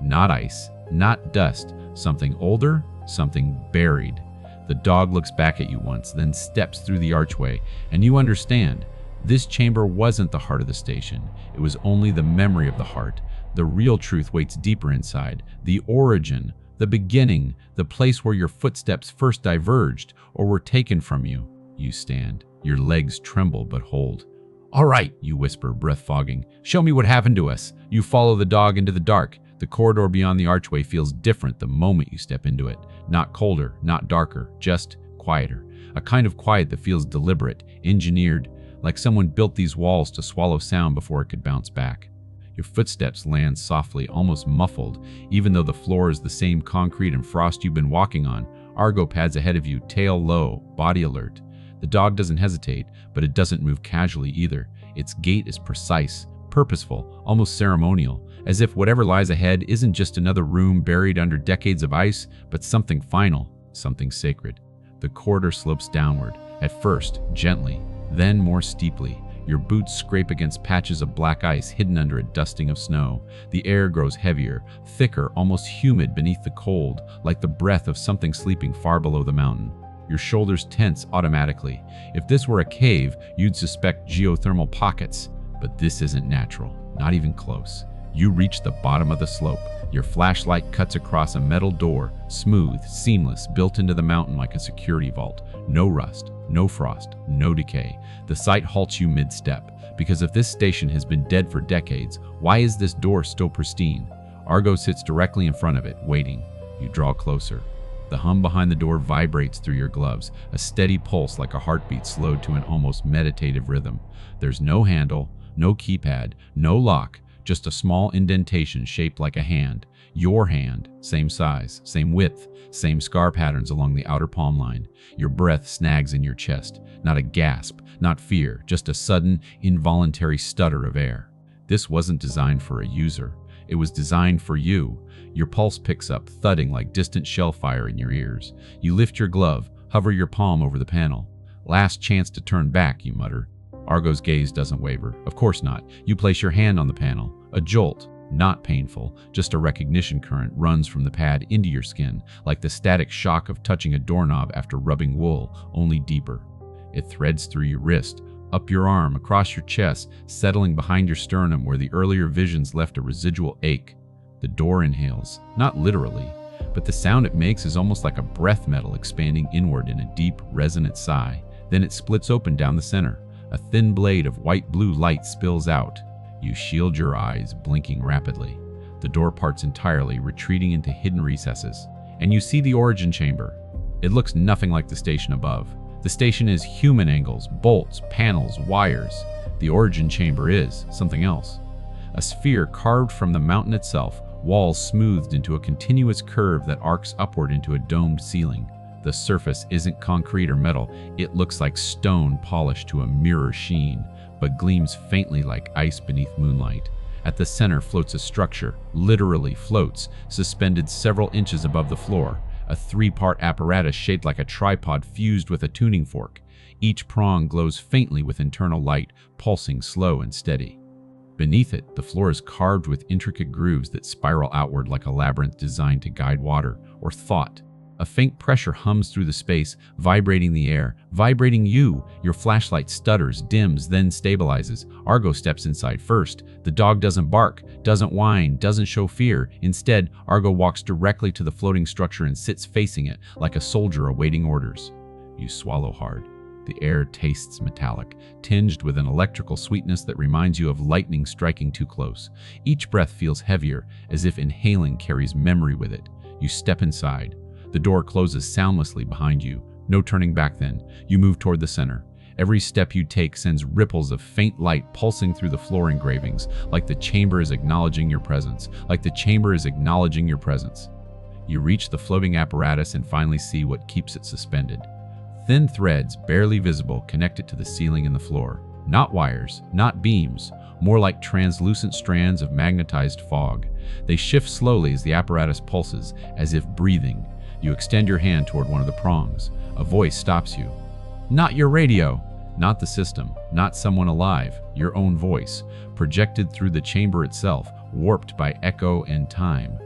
Not ice, not dust, something older, something buried. The dog looks back at you once, then steps through the archway, and you understand. This chamber wasn't the heart of the station. It was only the memory of the heart. The real truth waits deeper inside. The origin, the beginning, the place where your footsteps first diverged or were taken from you. You stand. Your legs tremble but hold. "All right," you whisper, breath fogging. "Show me what happened to us." You follow the dog into the dark. The corridor beyond the archway feels different the moment you step into it. Not colder, not darker, just quieter. A kind of quiet that feels deliberate, engineered, like someone built these walls to swallow sound before it could bounce back. Your footsteps land softly, almost muffled, even though the floor is the same concrete and frost you've been walking on. Argo pads ahead of you, tail low, body alert. The dog doesn't hesitate, but it doesn't move casually either. Its gait is precise, purposeful, almost ceremonial, as if whatever lies ahead isn't just another room buried under decades of ice, but something final, something sacred. The corridor slopes downward, at first gently, then more steeply. Your boots scrape against patches of black ice hidden under a dusting of snow. The air grows heavier, thicker, almost humid beneath the cold, like the breath of something sleeping far below the mountain. Your shoulders tense automatically. If this were a cave, you'd suspect geothermal pockets. But this isn't natural, not even close. You reach the bottom of the slope. Your flashlight cuts across a metal door, smooth, seamless, built into the mountain like a security vault. No rust, no frost, no decay. The sight halts you mid-step, because if this station has been dead for decades, why is this door still pristine? Argo sits directly in front of it, waiting. You draw closer. The hum behind the door vibrates through your gloves, a steady pulse like a heartbeat slowed to an almost meditative rhythm. There's no handle, no keypad, no lock, just a small indentation shaped like a hand. Your hand, same size, same width, same scar patterns along the outer palm line. Your breath snags in your chest. Not a gasp, not fear, just a sudden, involuntary stutter of air. This wasn't designed for a user. It was designed for you. Your pulse picks up, thudding like distant shell fire in your ears. You lift your glove, hover your palm over the panel. "Last chance to turn back," you mutter. Argo's gaze doesn't waver. Of course not. You place your hand on the panel. A jolt, not painful, just a recognition current runs from the pad into your skin, like the static shock of touching a doorknob after rubbing wool, only deeper. It threads through your wrist, up your arm, across your chest, settling behind your sternum where the earlier visions left a residual ache. The door inhales, not literally, but the sound it makes is almost like a breath metal expanding inward in a deep, resonant sigh. Then it splits open down the center. A thin blade of white-blue light spills out. You shield your eyes, blinking rapidly. The door parts entirely, retreating into hidden recesses. And you see the origin chamber. It looks nothing like the station above. The station is human angles, bolts, panels, wires. The origin chamber is something else. A sphere carved from the mountain itself, walls smoothed into a continuous curve that arcs upward into a domed ceiling. The surface isn't concrete or metal. It looks like stone polished to a mirror sheen, but gleams faintly like ice beneath moonlight. At the center floats a structure, literally floats, suspended several inches above the floor. A three-part apparatus shaped like a tripod fused with a tuning fork. Each prong glows faintly with internal light, pulsing slow and steady. Beneath it, the floor is carved with intricate grooves that spiral outward like a labyrinth designed to guide water or thought. A faint pressure hums through the space, vibrating the air, vibrating you. Your flashlight stutters, dims, then stabilizes. Argo steps inside first. The dog doesn't bark, doesn't whine, doesn't show fear. Instead, Argo walks directly to the floating structure and sits facing it, like a soldier awaiting orders. You swallow hard. The air tastes metallic, tinged with an electrical sweetness that reminds you of lightning striking too close. Each breath feels heavier, as if inhaling carries memory with it. You step inside. The door closes soundlessly behind you. No turning back then. You move toward the center. Every step you take sends ripples of faint light pulsing through the floor engravings, like the chamber is acknowledging your presence, like the chamber is acknowledging your presence. You reach the floating apparatus and finally see what keeps it suspended. Thin threads, barely visible, connect it to the ceiling and the floor. Not wires, not beams, more like translucent strands of magnetized fog. They shift slowly as the apparatus pulses, as if breathing. You extend your hand toward one of the prongs. A voice stops you. Not your radio, not the system, not someone alive, your own voice, projected through the chamber itself, warped by echo and time.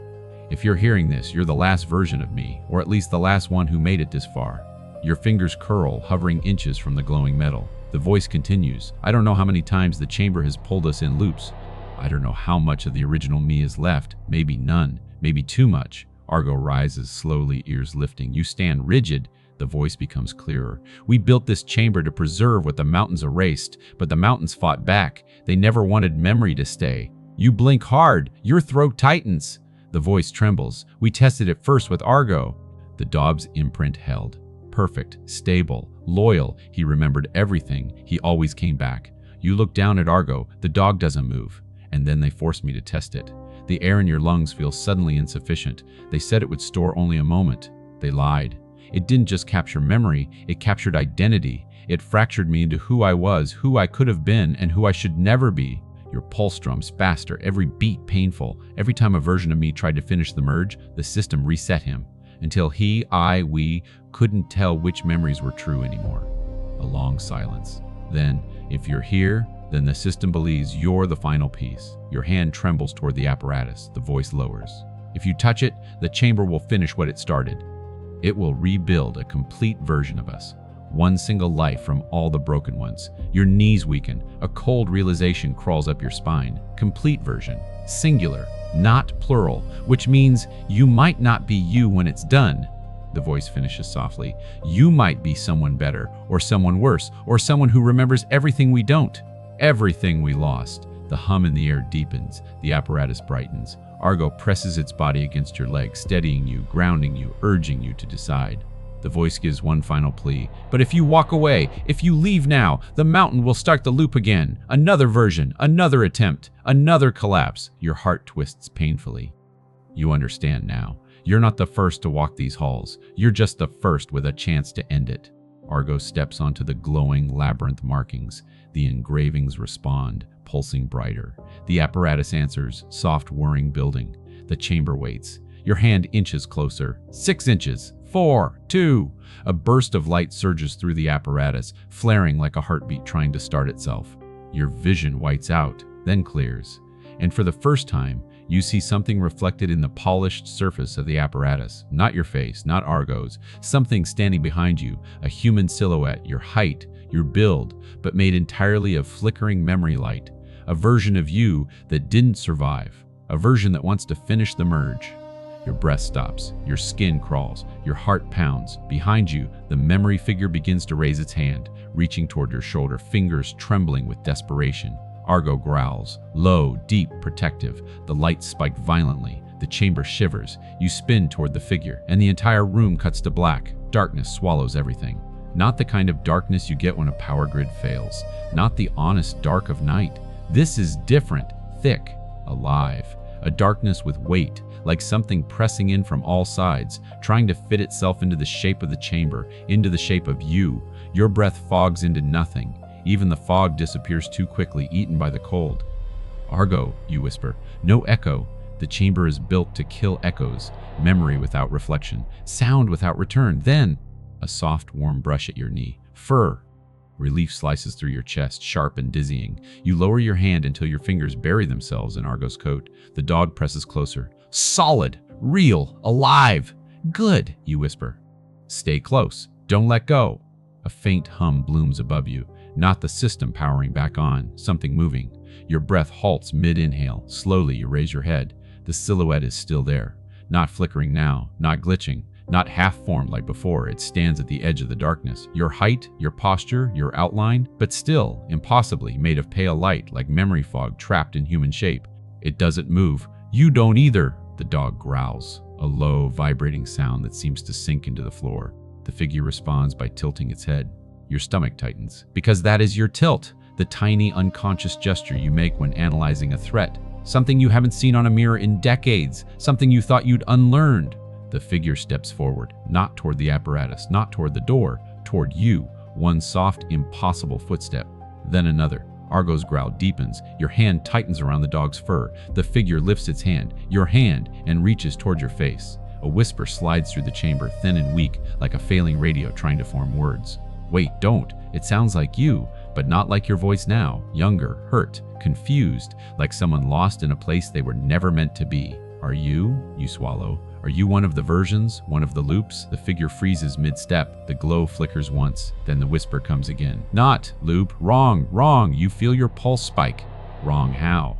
If you're hearing this, you're the last version of me, or at least the last one who made it this far. Your fingers curl, hovering inches from the glowing metal. The voice continues. I don't know how many times the chamber has pulled us in loops. I don't know how much of the original me is left, maybe none, maybe too much. Argo rises slowly, ears lifting. You stand rigid. The voice becomes clearer. We built this chamber to preserve what the mountains erased, but the mountains fought back. They never wanted memory to stay. You blink hard. Your throat tightens. The voice trembles. We tested it first with Argo. The dog's imprint held. Perfect, stable, loyal. He remembered everything. He always came back. You look down at Argo. The dog doesn't move. And then they forced me to test it. The air in your lungs feels suddenly insufficient. They said it would store only a moment. They lied. It didn't just capture memory, it captured identity. It fractured me into who I was, who I could have been, and who I should never be. Your pulse drums faster, every beat painful. Every time a version of me tried to finish the merge, the system reset him. Until he, I, we couldn't tell which memories were true anymore. A long silence. Then, if you're here, then the system believes you're the final piece. Your hand trembles toward the apparatus. The voice lowers. If you touch it, the chamber will finish what it started. It will rebuild a complete version of us. One single life from all the broken ones. Your knees weaken. A cold realization crawls up your spine. Complete version. Singular, not plural, which means you might not be you when it's done. The voice finishes softly. You might be someone better, or someone worse, or someone who remembers everything we don't. Everything we lost. The hum in the air deepens. The apparatus brightens. Argo presses its body against your leg, steadying you, grounding you, urging you to decide. The voice gives one final plea. But if you walk away, if you leave now, the mountain will start the loop again. Another version, another attempt, another collapse. Your heart twists painfully. You understand now. You're not the first to walk these halls. You're just the first with a chance to end it. Argo steps onto the glowing labyrinth markings. The engravings respond, pulsing brighter. The apparatus answers, soft whirring building. The chamber waits. Your hand inches closer. 6 inches. 4, 2. A burst of light surges through the apparatus, flaring like a heartbeat trying to start itself. Your vision whites out, then clears. And for the first time, you see something reflected in the polished surface of the apparatus. Not your face, not Argo's. Something standing behind you, a human silhouette, your height, your build, but made entirely of flickering memory light. A version of you that didn't survive. A version that wants to finish the merge. Your breath stops, your skin crawls, your heart pounds. Behind you, the memory figure begins to raise its hand, reaching toward your shoulder, fingers trembling with desperation. Argo growls, low, deep, protective. The lights spike violently. The chamber shivers. You spin toward the figure, and the entire room cuts to black. Darkness swallows everything. Not the kind of darkness you get when a power grid fails. Not the honest dark of night. This is different, thick, alive. A darkness with weight, like something pressing in from all sides, trying to fit itself into the shape of the chamber, into the shape of you. Your breath fogs into nothing. Even the fog disappears too quickly, eaten by the cold. Argo, you whisper. No echo. The chamber is built to kill echoes. Memory without reflection. Sound without return. Then, a soft, warm brush at your knee. Fur. Relief slices through your chest, sharp and dizzying. You lower your hand until your fingers bury themselves in Argo's coat. The dog presses closer. Solid. Real. Alive. Good, you whisper. Stay close. Don't let go. A faint hum blooms above you. Not the system powering back on, something moving. Your breath halts mid-inhale. Slowly, you raise your head. The silhouette is still there. Not flickering now, not glitching, not half-formed like before. It stands at the edge of the darkness. Your height, your posture, your outline, but still, impossibly, made of pale light like memory fog trapped in human shape. It doesn't move. You don't either, the dog growls, a low, vibrating sound that seems to sink into the floor. The figure responds by tilting its head. Your stomach tightens, because that is your tilt, the tiny unconscious gesture you make when analyzing a threat. Something you haven't seen on a mirror in decades, something you thought you'd unlearned. The figure steps forward, not toward the apparatus, not toward the door, toward you, one soft, impossible footstep, then another. Argo's growl deepens. Your hand tightens around the dog's fur. The figure lifts its hand, your hand, and reaches toward your face. A whisper slides through the chamber, thin and weak, like a failing radio trying to form words. Wait, don't. It sounds like you, but not like your voice now. Younger, hurt, confused, like someone lost in a place they were never meant to be. Are you? You swallow. Are you one of the versions, one of the loops? The figure freezes mid-step. The glow flickers once, then the whisper comes again. Not, loop. Wrong, wrong. You feel your pulse spike. Wrong how?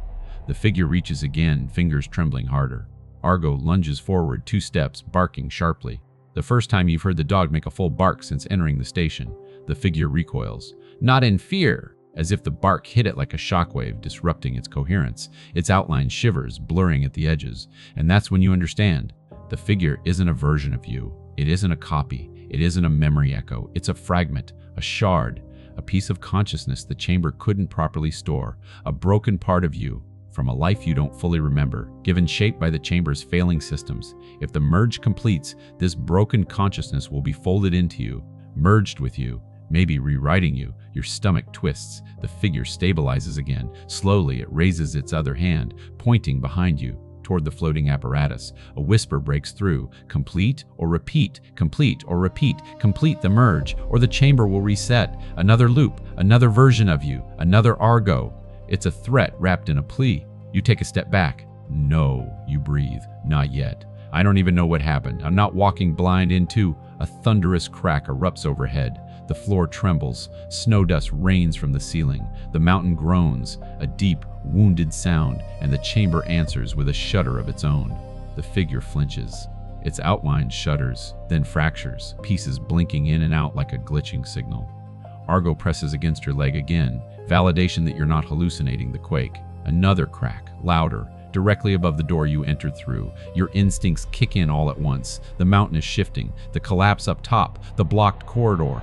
The figure reaches again, fingers trembling harder. Argo lunges forward 2 steps, barking sharply. The first time you've heard the dog make a full bark since entering the station. The figure recoils. Not in fear, as if the bark hit it like a shockwave, disrupting its coherence. Its outline shivers, blurring at the edges. And that's when you understand. The figure isn't a version of you. It isn't a copy. It isn't a memory echo. It's a fragment, a shard, a piece of consciousness the chamber couldn't properly store, a broken part of you from a life you don't fully remember, given shape by the chamber's failing systems. If the merge completes, this broken consciousness will be folded into you, merged with you, maybe rewriting you. Your stomach twists. The figure stabilizes again. Slowly, it raises its other hand, pointing behind you, toward the floating apparatus. A whisper breaks through. Complete or repeat, complete or repeat, complete the merge, or the chamber will reset. Another loop, another version of you, another Argo. It's a threat wrapped in a plea. You take a step back. No, you breathe. Not yet. I don't even know what happened. I'm not walking blind into. A thunderous crack erupts overhead. The floor trembles. Snow dust rains from the ceiling. The mountain groans, a deep, wounded sound, and the chamber answers with a shudder of its own. The figure flinches. Its outline shudders, then fractures, pieces blinking in and out like a glitching signal. Argo presses against your leg again, validation that you're not hallucinating the quake. Another crack, louder, directly above the door you entered through. Your instincts kick in all at once. The mountain is shifting, the collapse up top, the blocked corridor.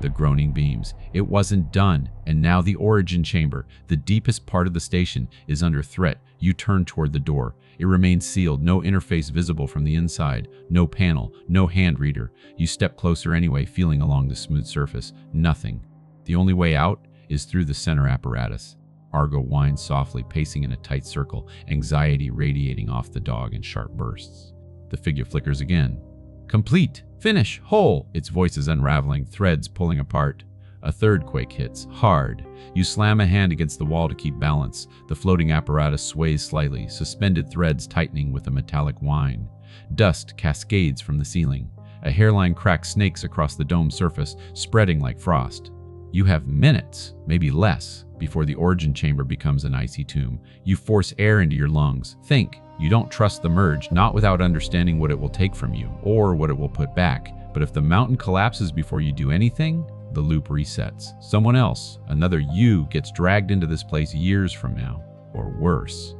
The groaning beams. It wasn't done, and now the origin chamber, the deepest part of the station, is under threat. You turn toward the door. It remains sealed, no interface visible from the inside, no panel, no hand reader. You step closer anyway, feeling along the smooth surface. Nothing. The only way out is through the center apparatus. Argo whines softly, pacing in a tight circle, anxiety radiating off the dog in sharp bursts. The figure flickers again. Complete! Finish! Whole! Its voice is unraveling, threads pulling apart. A third quake hits, hard. You slam a hand against the wall to keep balance. The floating apparatus sways slightly, suspended threads tightening with a metallic whine. Dust cascades from the ceiling. A hairline crack snakes across the dome surface, spreading like frost. You have minutes, maybe less, before the origin chamber becomes an icy tomb. You force air into your lungs. Think. You don't trust the merge, not without understanding what it will take from you, or what it will put back. But if the mountain collapses before you do anything, the loop resets. Someone else, another you, gets dragged into this place years from now, or worse.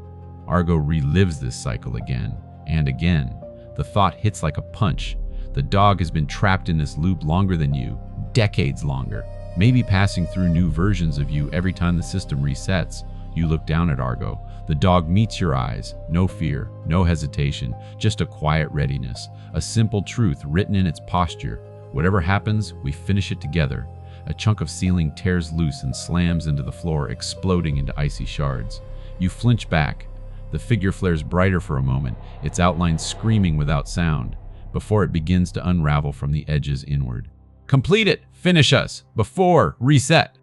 Argo relives this cycle again and again. The thought hits like a punch. The dog has been trapped in this loop longer than you, decades longer, maybe passing through new versions of you every time the system resets. You look down at Argo. The dog meets your eyes. No fear, no hesitation, just a quiet readiness. A simple truth written in its posture. Whatever happens, we finish it together. A chunk of ceiling tears loose and slams into the floor, exploding into icy shards. You flinch back. The figure flares brighter for a moment, its outline screaming without sound, before it begins to unravel from the edges inward. Complete it! Finish us! Before! Reset!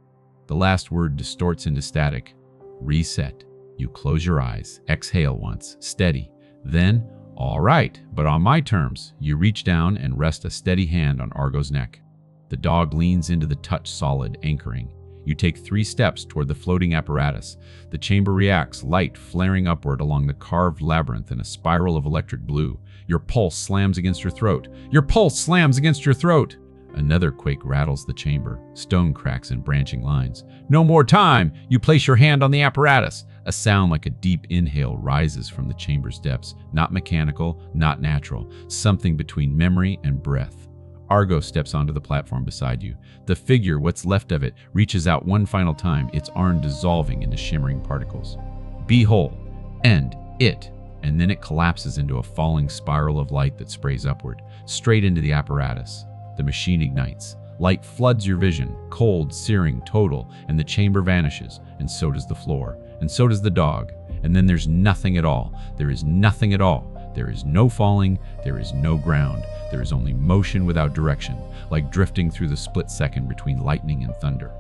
The last word distorts into static. Reset. You close your eyes, exhale once, steady. Then, all right, but on my terms. You reach down and rest a steady hand on Argo's neck. The dog leans into the touch solid, anchoring. You take 3 steps toward the floating apparatus. The chamber reacts, light flaring upward along the carved labyrinth in a spiral of electric blue. Your pulse slams against your throat. Your pulse slams against your throat! Another quake rattles the chamber, stone cracks in branching lines. No more time! You place your hand on the apparatus. A sound like a deep inhale rises from the chamber's depths, not mechanical, not natural, something between memory and breath. Argo steps onto the platform beside you. The figure, what's left of it, reaches out one final time, its arm dissolving into shimmering particles. Be whole. End. It. And then it collapses into a falling spiral of light that sprays upward, straight into the apparatus. The machine ignites. Light floods your vision, cold, searing, total, and the chamber vanishes, and so does the floor, and so does the dog. And then there's nothing at all. There is nothing at all. There is no falling, there is no ground. There is only motion without direction, like drifting through the split second between lightning and thunder.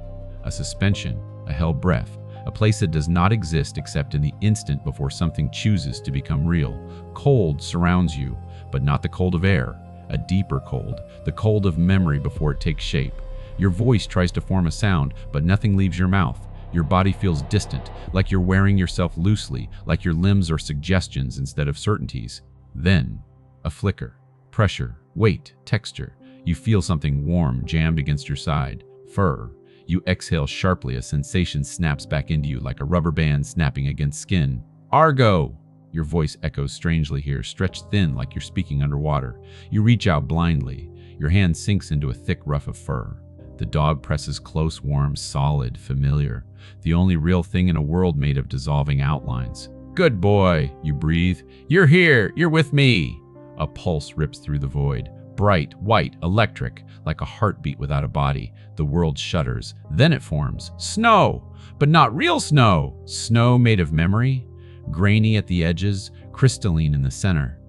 A suspension, a held breath, a place that does not exist except in the instant before something chooses to become real. Cold surrounds you, but not the cold of air. A deeper cold, the cold of memory before it takes shape. Your voice tries to form a sound, but nothing leaves your mouth. Your body feels distant, like you're wearing yourself loosely, like your limbs are suggestions instead of certainties. Then, a flicker, pressure, weight, texture. You feel something warm jammed against your side. Fur. You exhale sharply, a sensation snaps back into you like a rubber band snapping against skin. Argo! Your voice echoes strangely here, stretched thin like you're speaking underwater. You reach out blindly. Your hand sinks into a thick ruff of fur. The dog presses close, warm, solid, familiar. The only real thing in a world made of dissolving outlines. Good boy, you breathe. You're here, you're with me. A pulse rips through the void. Bright, white, electric, like a heartbeat without a body. The world shudders. Then it forms. Snow! But not real snow! Snow made of memory? Grainy at the edges, crystalline in the center.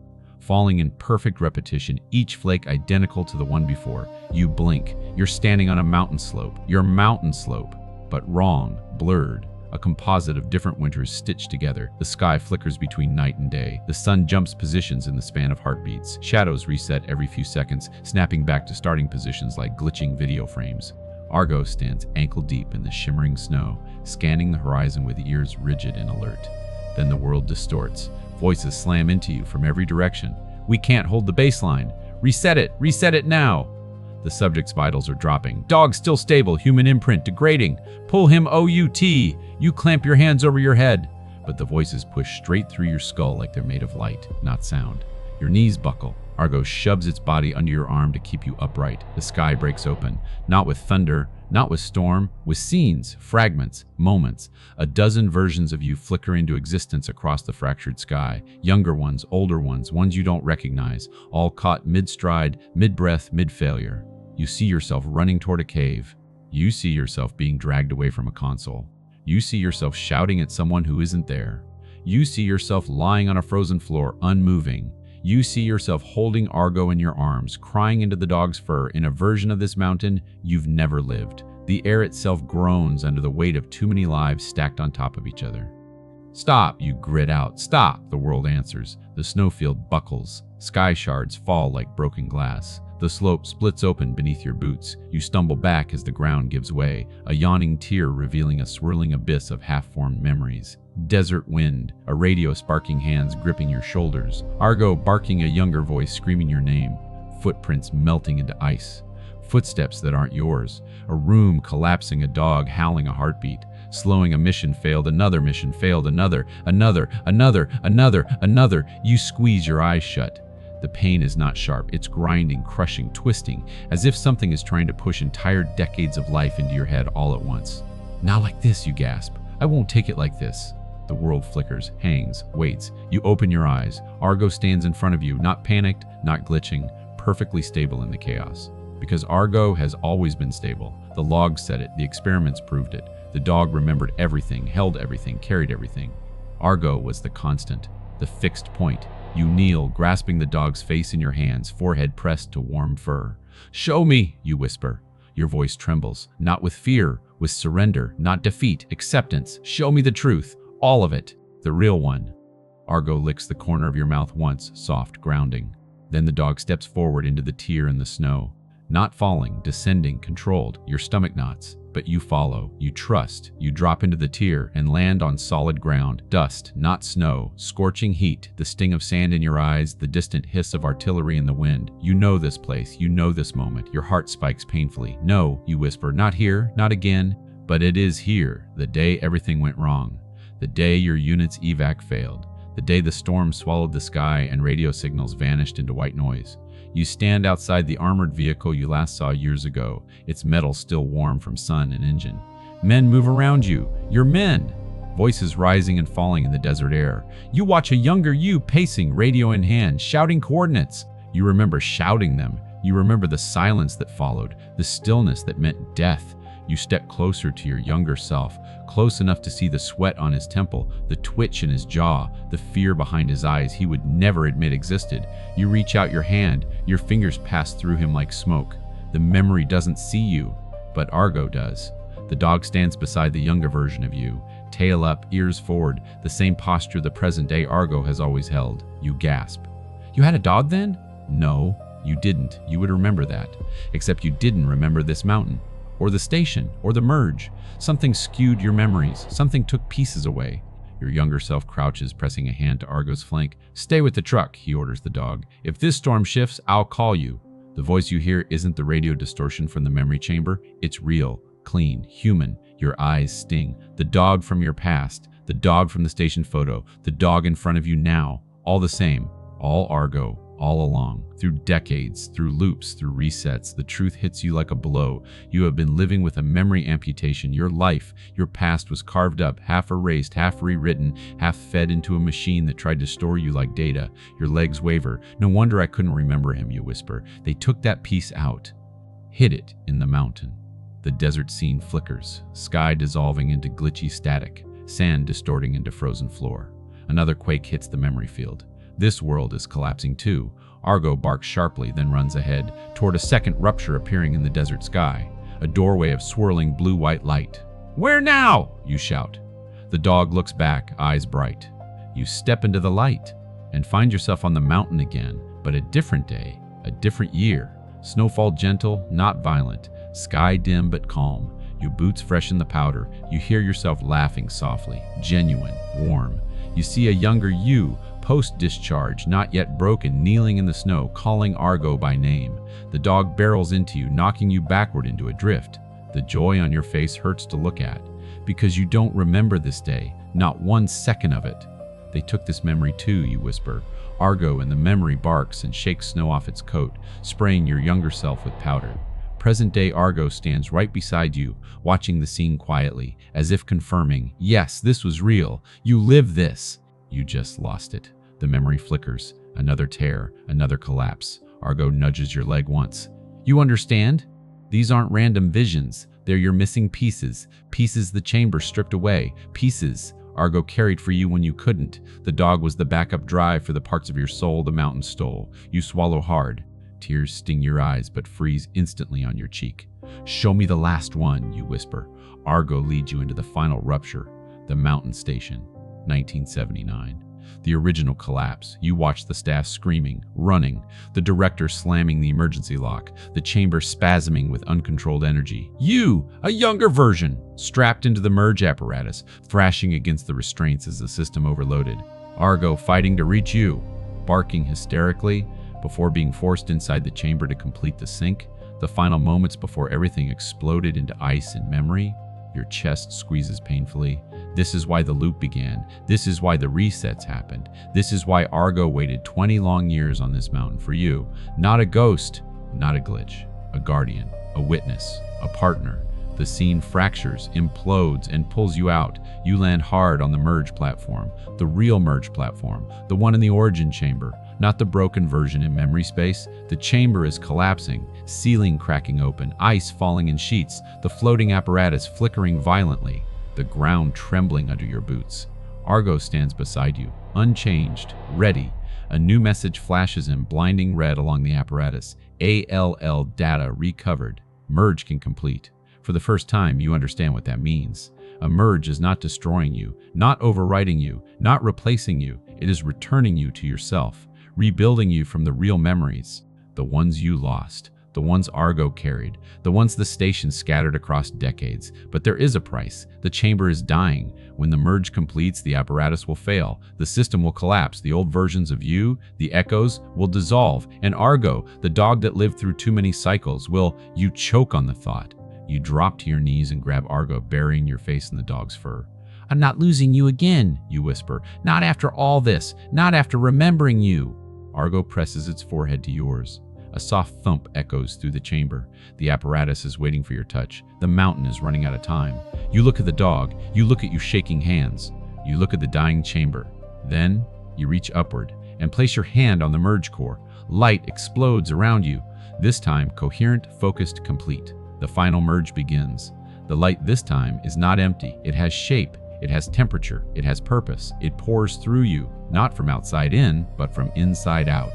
Falling in perfect repetition, each flake identical to the one before. You blink. You're standing on a mountain slope. Your mountain slope. But wrong, blurred. A composite of different winters stitched together. The sky flickers between night and day. The sun jumps positions in the span of heartbeats. Shadows reset every few seconds, snapping back to starting positions like glitching video frames. Argo stands ankle deep in the shimmering snow, scanning the horizon with ears rigid and alert. Then the world distorts. Voices slam into you from every direction. We can't hold the baseline. Reset it now. The subject's vitals are dropping. Dog still stable, human imprint degrading. Pull him OUT. You clamp your hands over your head. But the voices push straight through your skull like they're made of light, not sound. Your knees buckle. Argo shoves its body under your arm to keep you upright. The sky breaks open, not with thunder, not with storm, with scenes, fragments, moments. A dozen versions of you flicker into existence across the fractured sky. Younger ones, older ones, ones you don't recognize, all caught mid-stride, mid-breath, mid-failure. You see yourself running toward a cave. You see yourself being dragged away from a console. You see yourself shouting at someone who isn't there. You see yourself lying on a frozen floor, unmoving. You see yourself holding Argo in your arms, crying into the dog's fur in a version of this mountain you've never lived. The air itself groans under the weight of too many lives stacked on top of each other. Stop, you grit out. Stop, the world answers. The snowfield buckles. Sky shards fall like broken glass. The slope splits open beneath your boots. You stumble back as the ground gives way, a yawning tear revealing a swirling abyss of half-formed memories. Desert wind, a radio sparking hands gripping your shoulders. Argo barking, a younger voice screaming your name. Footprints melting into ice. Footsteps that aren't yours. A room collapsing, a dog howling, a heartbeat. Slowing, a mission failed, another mission failed, another. You squeeze your eyes shut. The pain is not sharp, it's grinding, crushing, twisting, as if something is trying to push entire decades of life into your head all at once. Not like this, you gasp. I won't take it like this. The world flickers, hangs, waits. You open your eyes. Argo stands in front of you, not panicked, not glitching, perfectly stable in the chaos. Because Argo has always been stable. The logs said it, the experiments proved it. The dog remembered everything, held everything, carried everything. Argo was the constant, the fixed point. You kneel, grasping the dog's face in your hands, forehead pressed to warm fur. Show me, you whisper. Your voice trembles, not with fear, with surrender, not defeat, acceptance. Show me the truth, all of it, the real one. Argo licks the corner of your mouth once, soft, grounding. Then the dog steps forward into the tear and the snow. Not falling, descending, controlled, your stomach knots. But you follow, you trust, you drop into the tear and land on solid ground. Dust, not snow, scorching heat, the sting of sand in your eyes, the distant hiss of artillery in the wind. You know this place, you know this moment. Your heart spikes painfully. No, you whisper, not here, not again. But it is here, the day everything went wrong. The day your unit's evac failed. The day the storm swallowed the sky and radio signals vanished into white noise. You stand outside the armored vehicle you last saw years ago, its metal still warm from sun and engine. Men move around you. You're men. Voices rising and falling in the desert air. You watch a younger you pacing, radio in hand, shouting coordinates. You remember shouting them. You remember the silence that followed, the stillness that meant death. You step closer to your younger self, close enough to see the sweat on his temple, the twitch in his jaw, the fear behind his eyes he would never admit existed. You reach out your hand, your fingers pass through him like smoke. The memory doesn't see you, but Argo does. The dog stands beside the younger version of you, tail up, ears forward, the same posture the present-day Argo has always held. You gasp. You had a dog then? No, you didn't. You would remember that. Except you didn't remember this mountain, or the station, or the merge. Something skewed your memories. Something took pieces away. Your younger self crouches, pressing a hand to Argo's flank. Stay with the truck, he orders the dog. If this storm shifts, I'll call you. The voice you hear isn't the radio distortion from the memory chamber. It's real, clean, human. Your eyes sting. The dog from your past, the dog from the station photo, the dog in front of you now. All the same, all Argo, all along. Through decades, through loops, through resets, the truth hits you like a blow. You have been living with a memory amputation. Your life, your past was carved up, half erased, half rewritten, half fed into a machine that tried to store you like data. Your legs waver. No wonder I couldn't remember him, you whisper. They took that piece out. Hid it in the mountain. The desert scene flickers, sky dissolving into glitchy static, sand distorting into frozen floor. Another quake hits the memory field. This world is collapsing too. Argo barks sharply, then runs ahead, toward a second rupture appearing in the desert sky, a doorway of swirling blue-white light. Where now? You shout. The dog looks back, eyes bright. You step into the light and find yourself on the mountain again, but a different day, a different year. Snowfall gentle, not violent, sky dim but calm. Your boots freshen the powder. You hear yourself laughing softly, genuine, warm. You see a younger you, post-discharge, not yet broken, kneeling in the snow, calling Argo by name. The dog barrels into you, knocking you backward into a drift. The joy on your face hurts to look at, because you don't remember this day, not 1 second of it. They took this memory too, you whisper. Argo in the memory barks and shakes snow off its coat, spraying your younger self with powder. Present-day Argo stands right beside you, watching the scene quietly, as if confirming, yes, this was real. You lived this. You just lost it. The memory flickers. Another tear, another collapse. Argo nudges your leg once. You understand? These aren't random visions. They're your missing pieces. Pieces the chamber stripped away. Pieces Argo carried for you when you couldn't. The dog was the backup drive for the parts of your soul the mountain stole. You swallow hard. Tears sting your eyes but freeze instantly on your cheek. Show me the last one, you whisper. Argo leads you into the final rupture. The mountain station, 1979. The original collapse. You watch the staff screaming, running, the director slamming the emergency lock, the chamber spasming with uncontrolled energy. You, a younger version, strapped into the merge apparatus, thrashing against the restraints as the system overloaded. Argo fighting to reach you, barking hysterically before being forced inside the chamber to complete the sync. The final moments before everything exploded into ice and memory. Your chest squeezes painfully. This is why the loop began. This is why the resets happened. This is why Argo waited 20 long years on this mountain for you. Not a ghost, not a glitch, a guardian, a witness, a partner. The scene fractures, implodes, and pulls you out. You land hard on the merge platform, the real merge platform, the one in the origin chamber, not the broken version in memory space. The chamber is collapsing, ceiling cracking open, ice falling in sheets, the floating apparatus flickering violently, the ground trembling under your boots. Argo stands beside you, unchanged, ready. A new message flashes in blinding red along the apparatus. ALL data recovered. Merge can complete. For the first time, you understand what that means. A merge is not destroying you, not overwriting you, not replacing you. It is returning you to yourself, rebuilding you from the real memories, the ones you lost, the ones Argo carried, the ones the station scattered across decades. But there is a price. The chamber is dying. When the merge completes, the apparatus will fail. The system will collapse. The old versions of you, the echoes, will dissolve. And Argo, the dog that lived through too many cycles, will. You choke on the thought. You drop to your knees and grab Argo, burying your face in the dog's fur. I'm not losing you again, you whisper. Not after all this. Not after remembering you. Argo presses its forehead to yours. A soft thump echoes through the chamber. The apparatus is waiting for your touch. The mountain is running out of time. You look at the dog. You look at you shaking hands. You look at the dying chamber. Then you reach upward and place your hand on the merge core. Light explodes around you. This time, coherent, focused, complete. The final merge begins. The light this time is not empty. It has shape. It has temperature. It has purpose. It pours through you, not from outside in, but from inside out.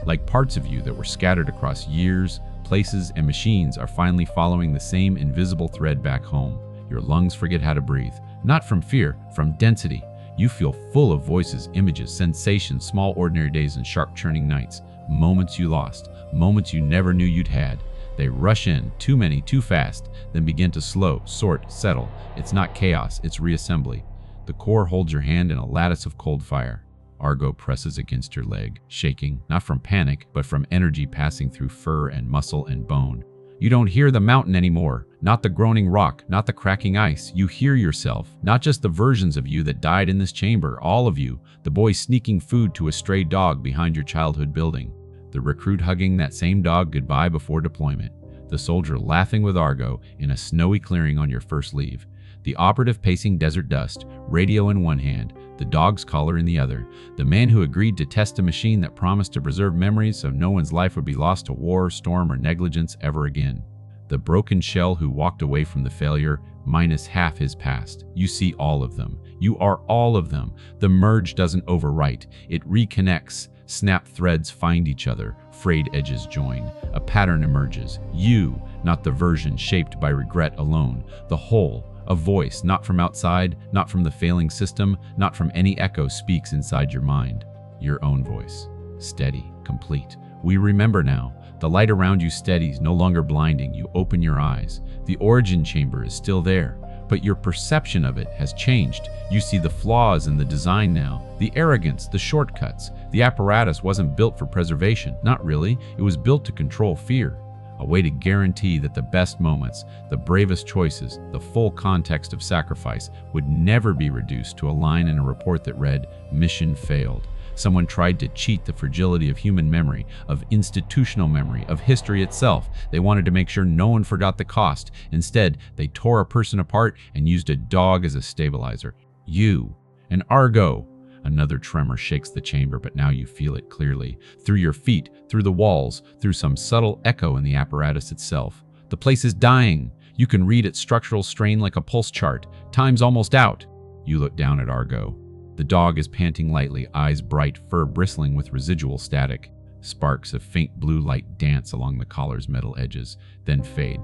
Like parts of you that were scattered across years, places, and machines are finally following the same invisible thread back home. Your lungs forget how to breathe. Not from fear, from density. You feel full of voices, images, sensations, small ordinary days and sharp churning nights. Moments you lost. Moments you never knew you'd had. They rush in, too many, too fast, then begin to slow, sort, settle. It's not chaos, it's reassembly. The core holds your hand in a lattice of cold fire. Argo presses against your leg, shaking, not from panic, but from energy passing through fur and muscle and bone. You don't hear the mountain anymore, not the groaning rock, not the cracking ice. You hear yourself, not just the versions of you that died in this chamber, all of you, the boy sneaking food to a stray dog behind your childhood building, the recruit hugging that same dog goodbye before deployment, the soldier laughing with Argo in a snowy clearing on your first leave, the operative pacing desert dust, radio in one hand, the dog's collar in the other, the man who agreed to test a machine that promised to preserve memories so no one's life would be lost to war, storm, or negligence ever again. The broken shell who walked away from the failure, minus half his past. You see all of them. You are all of them. The merge doesn't overwrite. It reconnects. Snap threads find each other. Frayed edges join. A pattern emerges. You, not the version shaped by regret alone. The whole. A voice, not from outside, not from the failing system, not from any echo, speaks inside your mind. Your own voice. Steady, complete. We remember now. The light around you steadies, no longer blinding. You open your eyes. The origin chamber is still there, but your perception of it has changed. You see the flaws in the design now, the arrogance, the shortcuts. The apparatus wasn't built for preservation. Not really. It was built to control fear. A way to guarantee that the best moments, the bravest choices, the full context of sacrifice would never be reduced to a line in a report that read, "Mission failed." Someone tried to cheat the fragility of human memory, of institutional memory, of history itself. They wanted to make sure no one forgot the cost. Instead, they tore a person apart and used a dog as a stabilizer. You, an Argo. Another tremor shakes the chamber, but now you feel it clearly. Through your feet, through the walls, through some subtle echo in the apparatus itself. The place is dying. You can read its structural strain like a pulse chart. Time's almost out. You look down at Argo. The dog is panting lightly, eyes bright, fur bristling with residual static. Sparks of faint blue light dance along the collar's metal edges, then fade.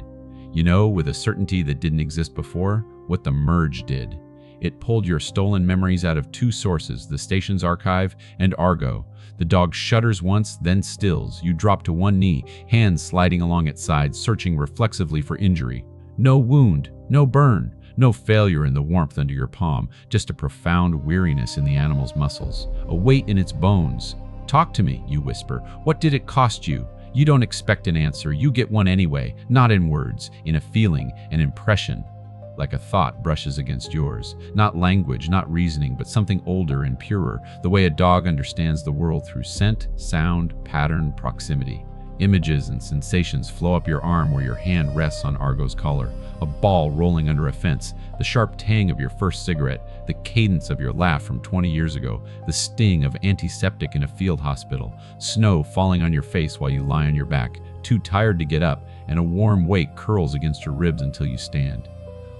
You know, with a certainty that didn't exist before, what the merge did. It pulled your stolen memories out of two sources, the station's archive and Argo. The dog shudders once, then stills. You drop to one knee, hands sliding along its sides, searching reflexively for injury. No wound, no burn, no failure in the warmth under your palm, just a profound weariness in the animal's muscles, a weight in its bones. "Talk to me," you whisper. "What did it cost you?" You don't expect an answer. You get one anyway, not in words, in a feeling, an impression. Like a thought brushes against yours. Not language, not reasoning, but something older and purer, the way a dog understands the world through scent, sound, pattern, proximity. Images and sensations flow up your arm where your hand rests on Argo's collar. A ball rolling under a fence, the sharp tang of your first cigarette, the cadence of your laugh from 20 years ago, the sting of antiseptic in a field hospital, snow falling on your face while you lie on your back, too tired to get up, and a warm weight curls against your ribs until you stand.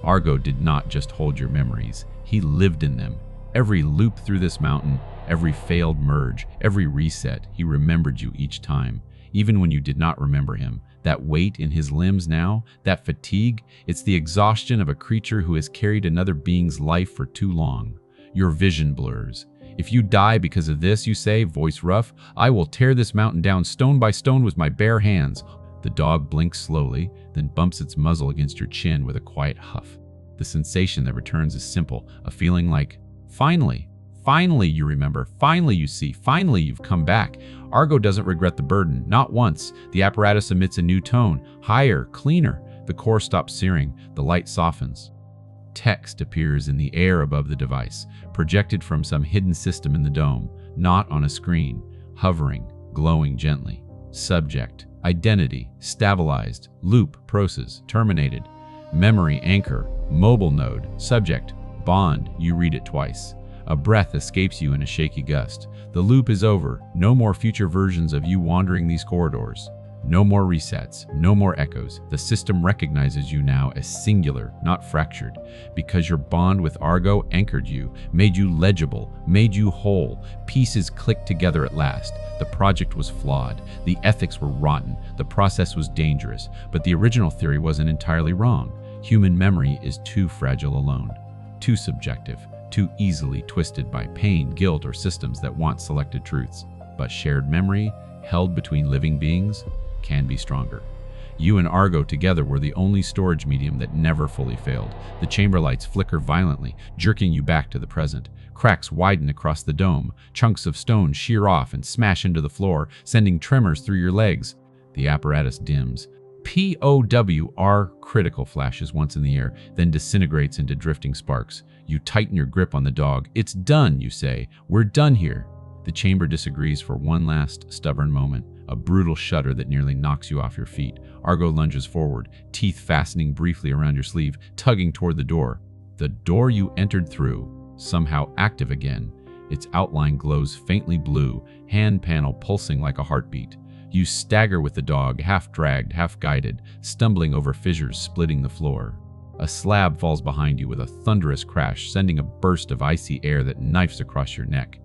Argo did not just hold your memories, he lived in them. Every loop through this mountain, every failed merge, every reset, he remembered you each time. Even when you did not remember him, that weight in his limbs now, that fatigue, it's the exhaustion of a creature who has carried another being's life for too long. Your vision blurs. If you die because of this, you say, voice rough, I will tear this mountain down stone by stone with my bare hands. The dog blinks slowly, then bumps its muzzle against your chin with a quiet huff. The sensation that returns is simple, a feeling like, finally. Finally, you remember. Finally, you see. Finally, you've come back. Argo doesn't regret the burden, not once. The apparatus emits a new tone, higher, cleaner. The core stops searing. The light softens. Text appears in the air above the device, projected from some hidden system in the dome, not on a screen, hovering, glowing gently. Subject, Identity, stabilized. Loop, process, terminated. Memory, anchor. Mobile node, subject. Bond, you read it twice. A breath escapes you in a shaky gust. The loop is over. No more future versions of you wandering these corridors. No more resets, no more echoes. The system recognizes you now as singular, not fractured, because your bond with Argo anchored you, made you legible, made you whole. Pieces clicked together at last. The project was flawed. The ethics were rotten. The process was dangerous. But the original theory wasn't entirely wrong. Human memory is too fragile alone, too subjective, too easily twisted by pain, guilt, or systems that want selected truths. But shared memory, held between living beings, can be stronger. You and Argo together were the only storage medium that never fully failed. The chamber lights flicker violently, jerking you back to the present. Cracks widen across the dome. Chunks of stone shear off and smash into the floor, sending tremors through your legs. The apparatus dims. POWR critical flashes once in the air, then disintegrates into drifting sparks. You tighten your grip on the dog. It's done, you say. We're done here. The chamber disagrees for one last stubborn moment. A brutal shudder that nearly knocks you off your feet. Argo lunges forward, teeth fastening briefly around your sleeve, tugging toward the door. The door you entered through, somehow active again. Its outline glows faintly blue, hand panel pulsing like a heartbeat. You stagger with the dog, half dragged, half guided, stumbling over fissures splitting the floor. A slab falls behind you with a thunderous crash, sending a burst of icy air that knifes across your neck.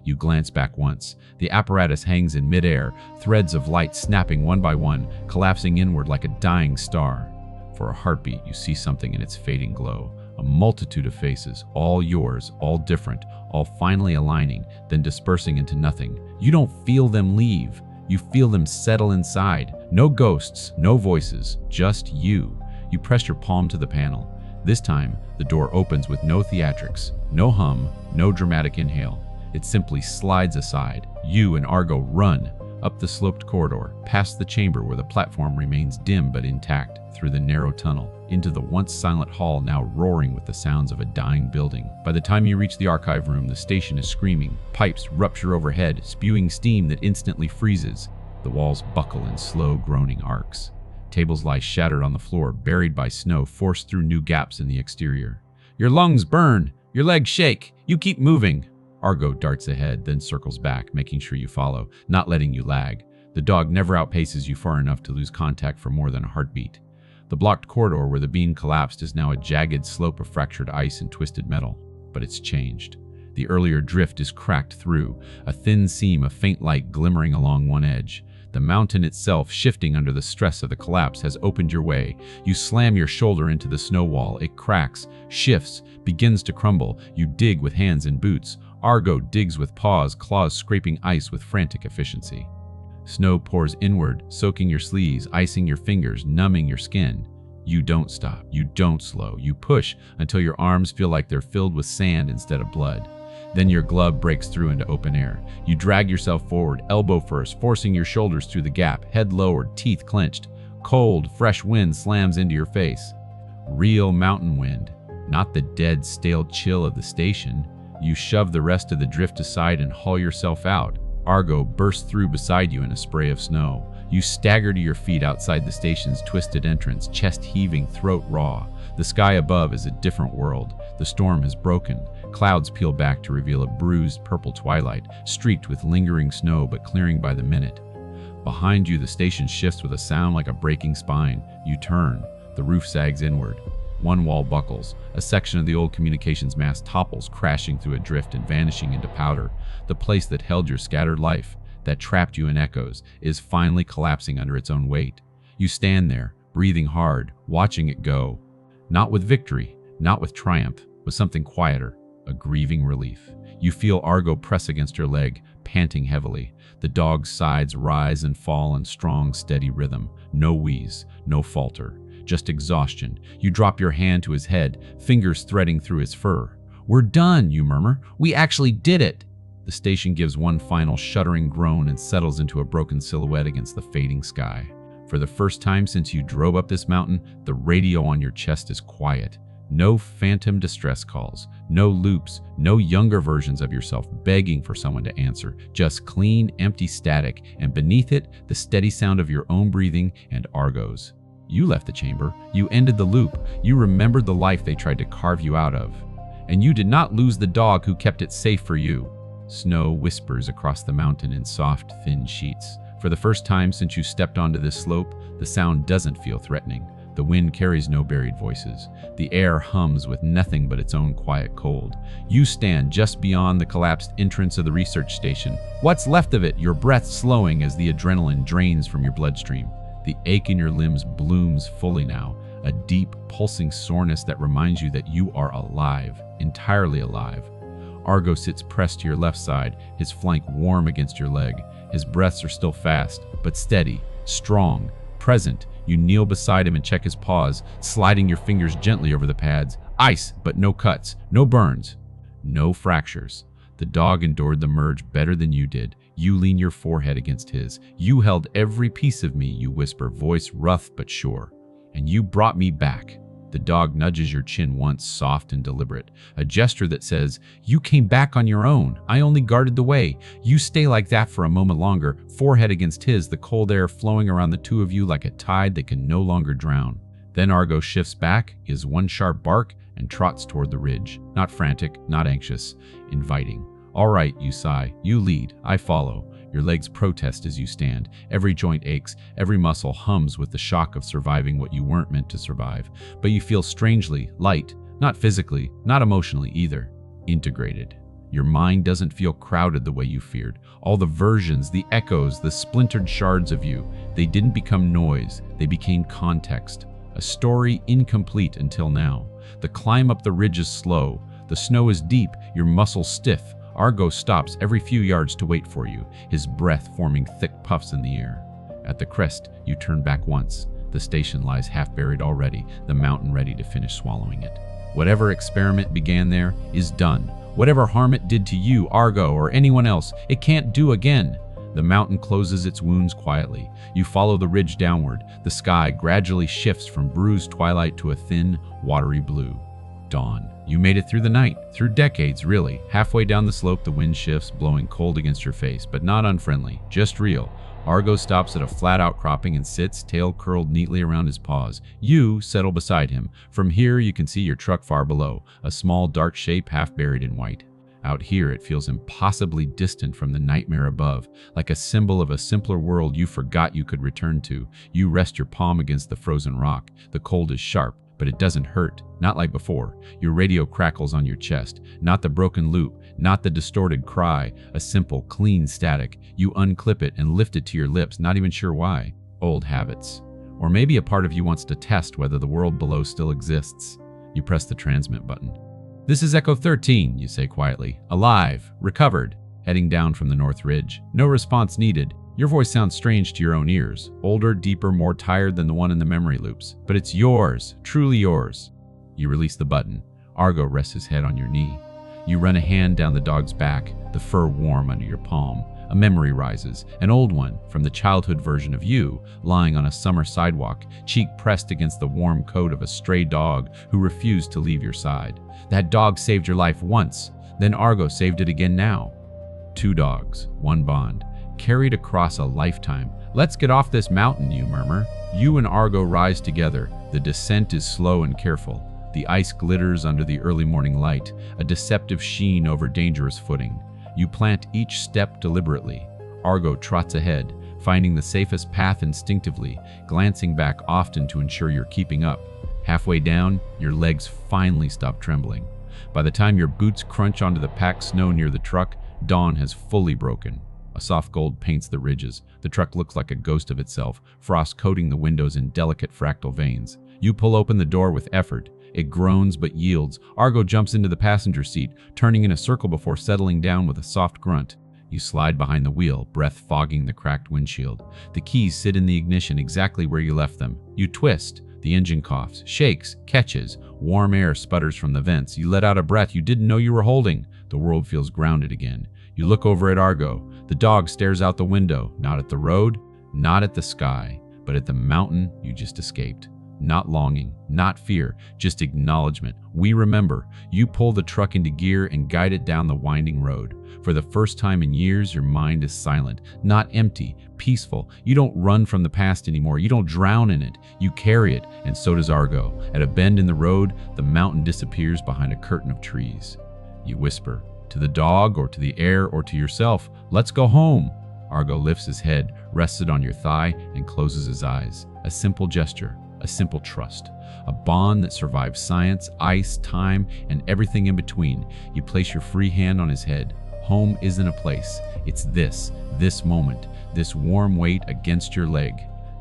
You glance back once. The apparatus hangs in midair, threads of light snapping one by one, collapsing inward like a dying star. For a heartbeat, you see something in its fading glow. A multitude of faces, all yours, all different, all finally aligning, then dispersing into nothing. You don't feel them leave. You feel them settle inside. No ghosts, no voices, just you. You press your palm to the panel. This time, the door opens with no theatrics, no hum, no dramatic inhale. It simply slides aside. You and Argo run up the sloped corridor, past the chamber where the platform remains dim but intact, through the narrow tunnel, into the once silent hall now roaring with the sounds of a dying building. By the time you reach the archive room, the station is screaming. Pipes rupture overhead, spewing steam that instantly freezes. The walls buckle in slow, groaning arcs. Tables lie shattered on the floor, buried by snow forced through new gaps in the exterior. Your lungs burn. Your legs shake. You keep moving. Argo darts ahead, then circles back, making sure you follow, not letting you lag. The dog never outpaces you far enough to lose contact for more than a heartbeat. The blocked corridor where the beam collapsed is now a jagged slope of fractured ice and twisted metal. But it's changed. The earlier drift is cracked through, a thin seam of faint light glimmering along one edge. The mountain itself, shifting under the stress of the collapse, has opened your way. You slam your shoulder into the snow wall. It cracks, shifts, begins to crumble. You dig with hands and boots. Argo digs with paws, claws scraping ice with frantic efficiency. Snow pours inward, soaking your sleeves, icing your fingers, numbing your skin. You don't stop. You don't slow. You push until your arms feel like they're filled with sand instead of blood. Then your glove breaks through into open air. You drag yourself forward, elbow first, forcing your shoulders through the gap, head lowered, teeth clenched. Cold, fresh wind slams into your face. Real mountain wind, not the dead, stale chill of the station. You shove the rest of the drift aside and haul yourself out. Argo bursts through beside you in a spray of snow. You stagger to your feet outside the station's twisted entrance, chest heaving, throat raw. The sky above is a different world. The storm has broken. Clouds peel back to reveal a bruised purple twilight, streaked with lingering snow but clearing by the minute. Behind you, the station shifts with a sound like a breaking spine. You turn. The roof sags inward. One wall buckles. A section of the old communications mast topples, crashing through a drift and vanishing into powder. The place that held your scattered life, that trapped you in echoes, is finally collapsing under its own weight. You stand there, breathing hard, watching it go. Not with victory, not with triumph, with something quieter, a grieving relief. You feel Argo press against your leg, panting heavily. The dog's sides rise and fall in strong, steady rhythm. No wheeze, no falter. Just exhaustion. You drop your hand to his head, fingers threading through his fur. We're done, you murmur. We actually did it. The station gives one final shuddering groan and settles into a broken silhouette against the fading sky. For the first time since you drove up this mountain, the radio on your chest is quiet. No phantom distress calls, no loops, no younger versions of yourself begging for someone to answer. Just clean, empty static, and beneath it, the steady sound of your own breathing and Argo's. You left the chamber. You ended the loop. You remembered the life they tried to carve you out of. And you did not lose the dog who kept it safe for you. Snow whispers across the mountain in soft, thin sheets. For the first time since you stepped onto this slope, the sound doesn't feel threatening. The wind carries no buried voices. The air hums with nothing but its own quiet cold. You stand just beyond the collapsed entrance of the research station. What's left of it, your breath slowing as the adrenaline drains from your bloodstream. The ache in your limbs blooms fully now, a deep, pulsing soreness that reminds you that you are alive, entirely alive. Argo sits pressed to your left side, his flank warm against your leg. His breaths are still fast, but steady, strong, present. You kneel beside him and check his paws, sliding your fingers gently over the pads. Ice, but no cuts, no burns, no fractures. The dog endured the merge better than you did. You lean your forehead against his. You held every piece of me, you whisper, voice rough but sure. And you brought me back. The dog nudges your chin once, soft and deliberate. A gesture that says, you came back on your own. I only guarded the way. You stay like that for a moment longer, forehead against his, the cold air flowing around the two of you like a tide that can no longer drown. Then Argo shifts back, gives one sharp bark, and trots toward the ridge. Not frantic, not anxious, inviting. All right, you sigh. You lead. I follow. Your legs protest as you stand. Every joint aches. Every muscle hums with the shock of surviving what you weren't meant to survive. But you feel strangely light. Not physically, not emotionally either. Integrated. Your mind doesn't feel crowded the way you feared. All the versions, the echoes, the splintered shards of you, they didn't become noise. They became context. A story incomplete until now. The climb up the ridge is slow. The snow is deep. Your muscles stiff. Argo stops every few yards to wait for you, his breath forming thick puffs in the air. At the crest, you turn back once. The station lies half buried already, the mountain ready to finish swallowing it. Whatever experiment began there is done. Whatever harm it did to you, Argo, or anyone else, it can't do again. The mountain closes its wounds quietly. You follow the ridge downward. The sky gradually shifts from bruised twilight to a thin, watery blue. Dawn. You made it through the night, through decades, really. Halfway down the slope, the wind shifts, blowing cold against your face, but not unfriendly, just real. Argo stops at a flat outcropping and sits, tail curled neatly around his paws. You settle beside him. From here, you can see your truck far below, a small dark shape half buried in white. Out here, it feels impossibly distant from the nightmare above, like a symbol of a simpler world you forgot you could return to. You rest your palm against the frozen rock. The cold is sharp, but it doesn't hurt, not like before. Your radio crackles on your chest, not the broken loop, not the distorted cry, a simple, clean static. You unclip it and lift it to your lips, not even sure why. Old habits. Or maybe a part of you wants to test whether the world below still exists. You press the transmit button. This is Echo 13, you say quietly. Alive, recovered, heading down from the North Ridge. No response needed. Your voice sounds strange to your own ears, older, deeper, more tired than the one in the memory loops. But it's yours, truly yours. You release the button. Argo rests his head on your knee. You run a hand down the dog's back, the fur warm under your palm. A memory rises, an old one from the childhood version of you, lying on a summer sidewalk, cheek pressed against the warm coat of a stray dog who refused to leave your side. That dog saved your life once, then Argo saved it again now. Two dogs, one bond. Carried across a lifetime. Let's get off this mountain, you murmur. You and Argo rise together. The descent is slow and careful. The ice glitters under the early morning light, a deceptive sheen over dangerous footing. You plant each step deliberately. Argo trots ahead, finding the safest path instinctively, glancing back often to ensure you're keeping up. Halfway down, your legs finally stop trembling. By the time your boots crunch onto the packed snow near the truck, dawn has fully broken. A soft gold paints the ridges. The truck looks like a ghost of itself, frost coating the windows in delicate fractal veins. You pull open the door with effort. It groans but yields. Argo jumps into the passenger seat, turning in a circle before settling down with a soft grunt. You slide behind the wheel, breath fogging the cracked windshield. The keys sit in the ignition exactly where you left them. You twist. The engine coughs, shakes, catches. Warm air sputters from the vents. You let out a breath you didn't know you were holding. The world feels grounded again. You look over at Argo. The dog stares out the window, not at the road, not at the sky, but at the mountain you just escaped. not longing, not fear, just acknowledgement. We remember. You pull the truck into gear and guide it down the winding road. For the first time in years, your mind is silent, not empty, peaceful. You don't run from the past anymore. You don't drown in it. You carry it, and so does Argo. At a bend in the road, the mountain disappears behind a curtain of trees. You whisper, to the dog or to the air or to yourself, "Let's go home." Argo lifts his head, rests it on your thigh, and closes his eyes. A simple gesture, a simple trust. A bond that survives science, ice, time, and everything in between. You place your free hand on his head. Home isn't a place. It's this moment, this warm weight against your leg,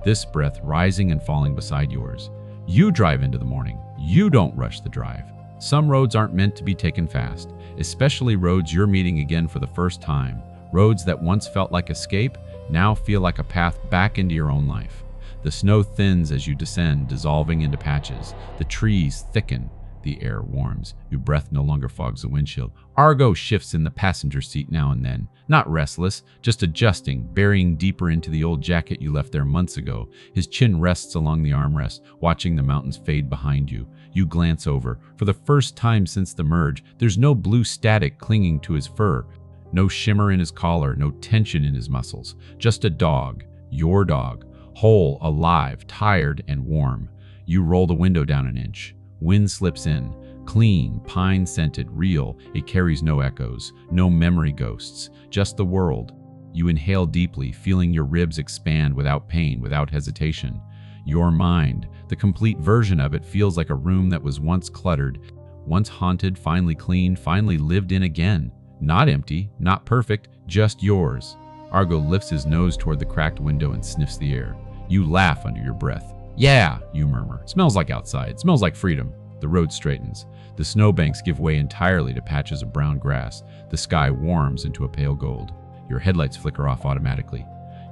this breath rising and falling beside yours. You drive into the morning. You don't rush the drive. Some roads aren't meant to be taken fast, especially roads you're meeting again for the first time. Roads that once felt like escape now feel like a path back into your own life. The snow thins as you descend, dissolving into patches. The trees thicken. The air warms. Your breath no longer fogs the windshield. Argo shifts in the passenger seat now and then. Not restless, just adjusting, burying deeper into the old jacket you left there months ago. His chin rests along the armrest, watching the mountains fade behind you. You glance over. For the first time since the merge, there's no blue static clinging to his fur. No shimmer in his collar, no tension in his muscles. Just a dog, your dog, whole, alive, tired, and warm. You roll the window down an inch. Wind slips in. Clean, pine-scented, real. It carries no echoes, no memory ghosts, just the world. You inhale deeply, feeling your ribs expand without pain, without hesitation. Your mind, the complete version of it, feels like a room that was once cluttered, once haunted, finally clean, finally lived in again. Not empty, not perfect, just yours. Argo lifts his nose toward the cracked window and sniffs the air. You laugh under your breath. "Yeah," you murmur. "Smells like outside. Smells like freedom." The road straightens. The snowbanks give way entirely to patches of brown grass. The sky warms into a pale gold. Your headlights flicker off automatically.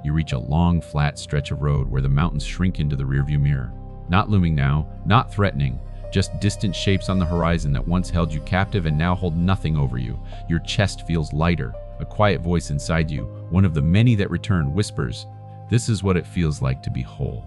You reach a long, flat stretch of road where the mountains shrink into the rearview mirror. Not looming now, not threatening. Just distant shapes on the horizon that once held you captive and now hold nothing over you. Your chest feels lighter. A quiet voice inside you, one of the many that return, whispers, "This is what it feels like to be whole."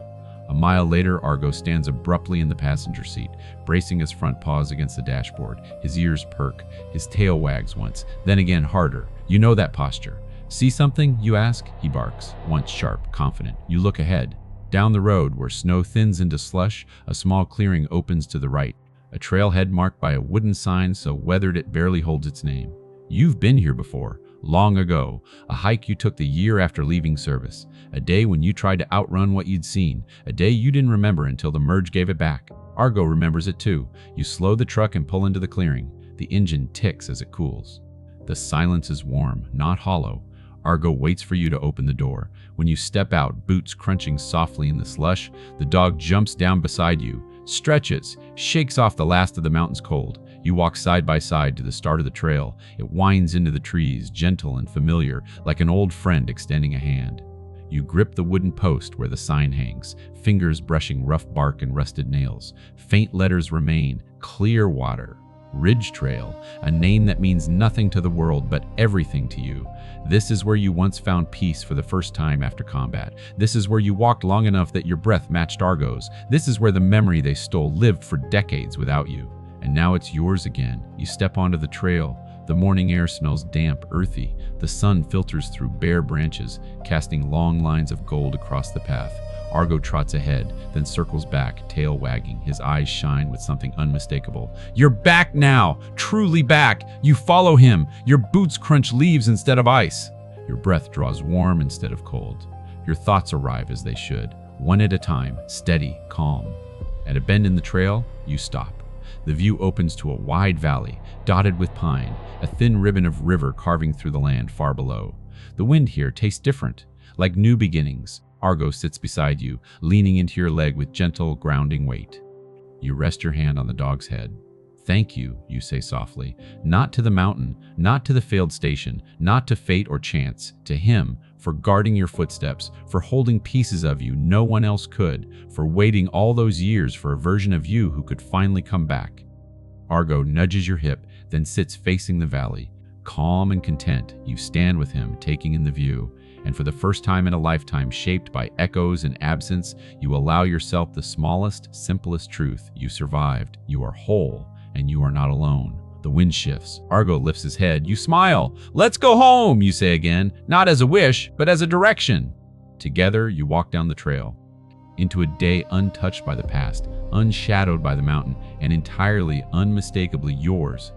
A mile later, Argo stands abruptly in the passenger seat, bracing his front paws against the dashboard. His ears perk. His tail wags once, then again harder. You know that posture. "See something?" you ask. He barks, once sharp, confident. You look ahead. Down the road, where snow thins into slush, a small clearing opens to the right. A trailhead marked by a wooden sign so weathered it barely holds its name. You've been here before. Long ago, a hike you took the year after leaving service. A day when you tried to outrun what you'd seen. A day you didn't remember until the merge gave it back. Argo remembers it too. You slow the truck and pull into the clearing. The engine ticks as it cools. The silence is warm, not hollow. Argo waits for you to open the door. When you step out, boots crunching softly in the slush, the dog jumps down beside you, stretches, shakes off the last of the mountain's cold. You walk side by side to the start of the trail. It winds into the trees, gentle and familiar, like an old friend extending a hand. You grip the wooden post where the sign hangs, fingers brushing rough bark and rusted nails. Faint letters remain, Clearwater. Ridge Trail, a name that means nothing to the world but everything to you. This is where you once found peace for the first time after combat. This is where you walked long enough that your breath matched Argo's. This is where the memory they stole lived for decades without you. And now it's yours again. You step onto the trail. The morning air smells damp, earthy. The sun filters through bare branches, casting long lines of gold across the path. Argo trots ahead, then circles back, tail wagging. His eyes shine with something unmistakable. You're back now! Truly back! You follow him! Your boots crunch leaves instead of ice. Your breath draws warm instead of cold. Your thoughts arrive as they should, one at a time, steady, calm. At a bend in the trail, you stop. The view opens to a wide valley, dotted with pine, a thin ribbon of river carving through the land far below. The wind here tastes different, like new beginnings. Argo sits beside you, leaning into your leg with gentle, grounding weight. You rest your hand on the dog's head. "Thank you," you say softly, not to the mountain, not to the failed station, not to fate or chance, to him, for guarding your footsteps, for holding pieces of you no one else could, for waiting all those years for a version of you who could finally come back. Argo nudges your hip, then sits facing the valley. Calm and content, you stand with him, taking in the view. And for the first time in a lifetime shaped by echoes and absence, you allow yourself the smallest, simplest truth. You survived. You are whole, and you are not alone. The wind shifts. Argo lifts his head. You smile. Let's go home, you say again, not as a wish, but as a direction. Together, you walk down the trail, into a day untouched by the past, unshadowed by the mountain, and entirely, unmistakably yours.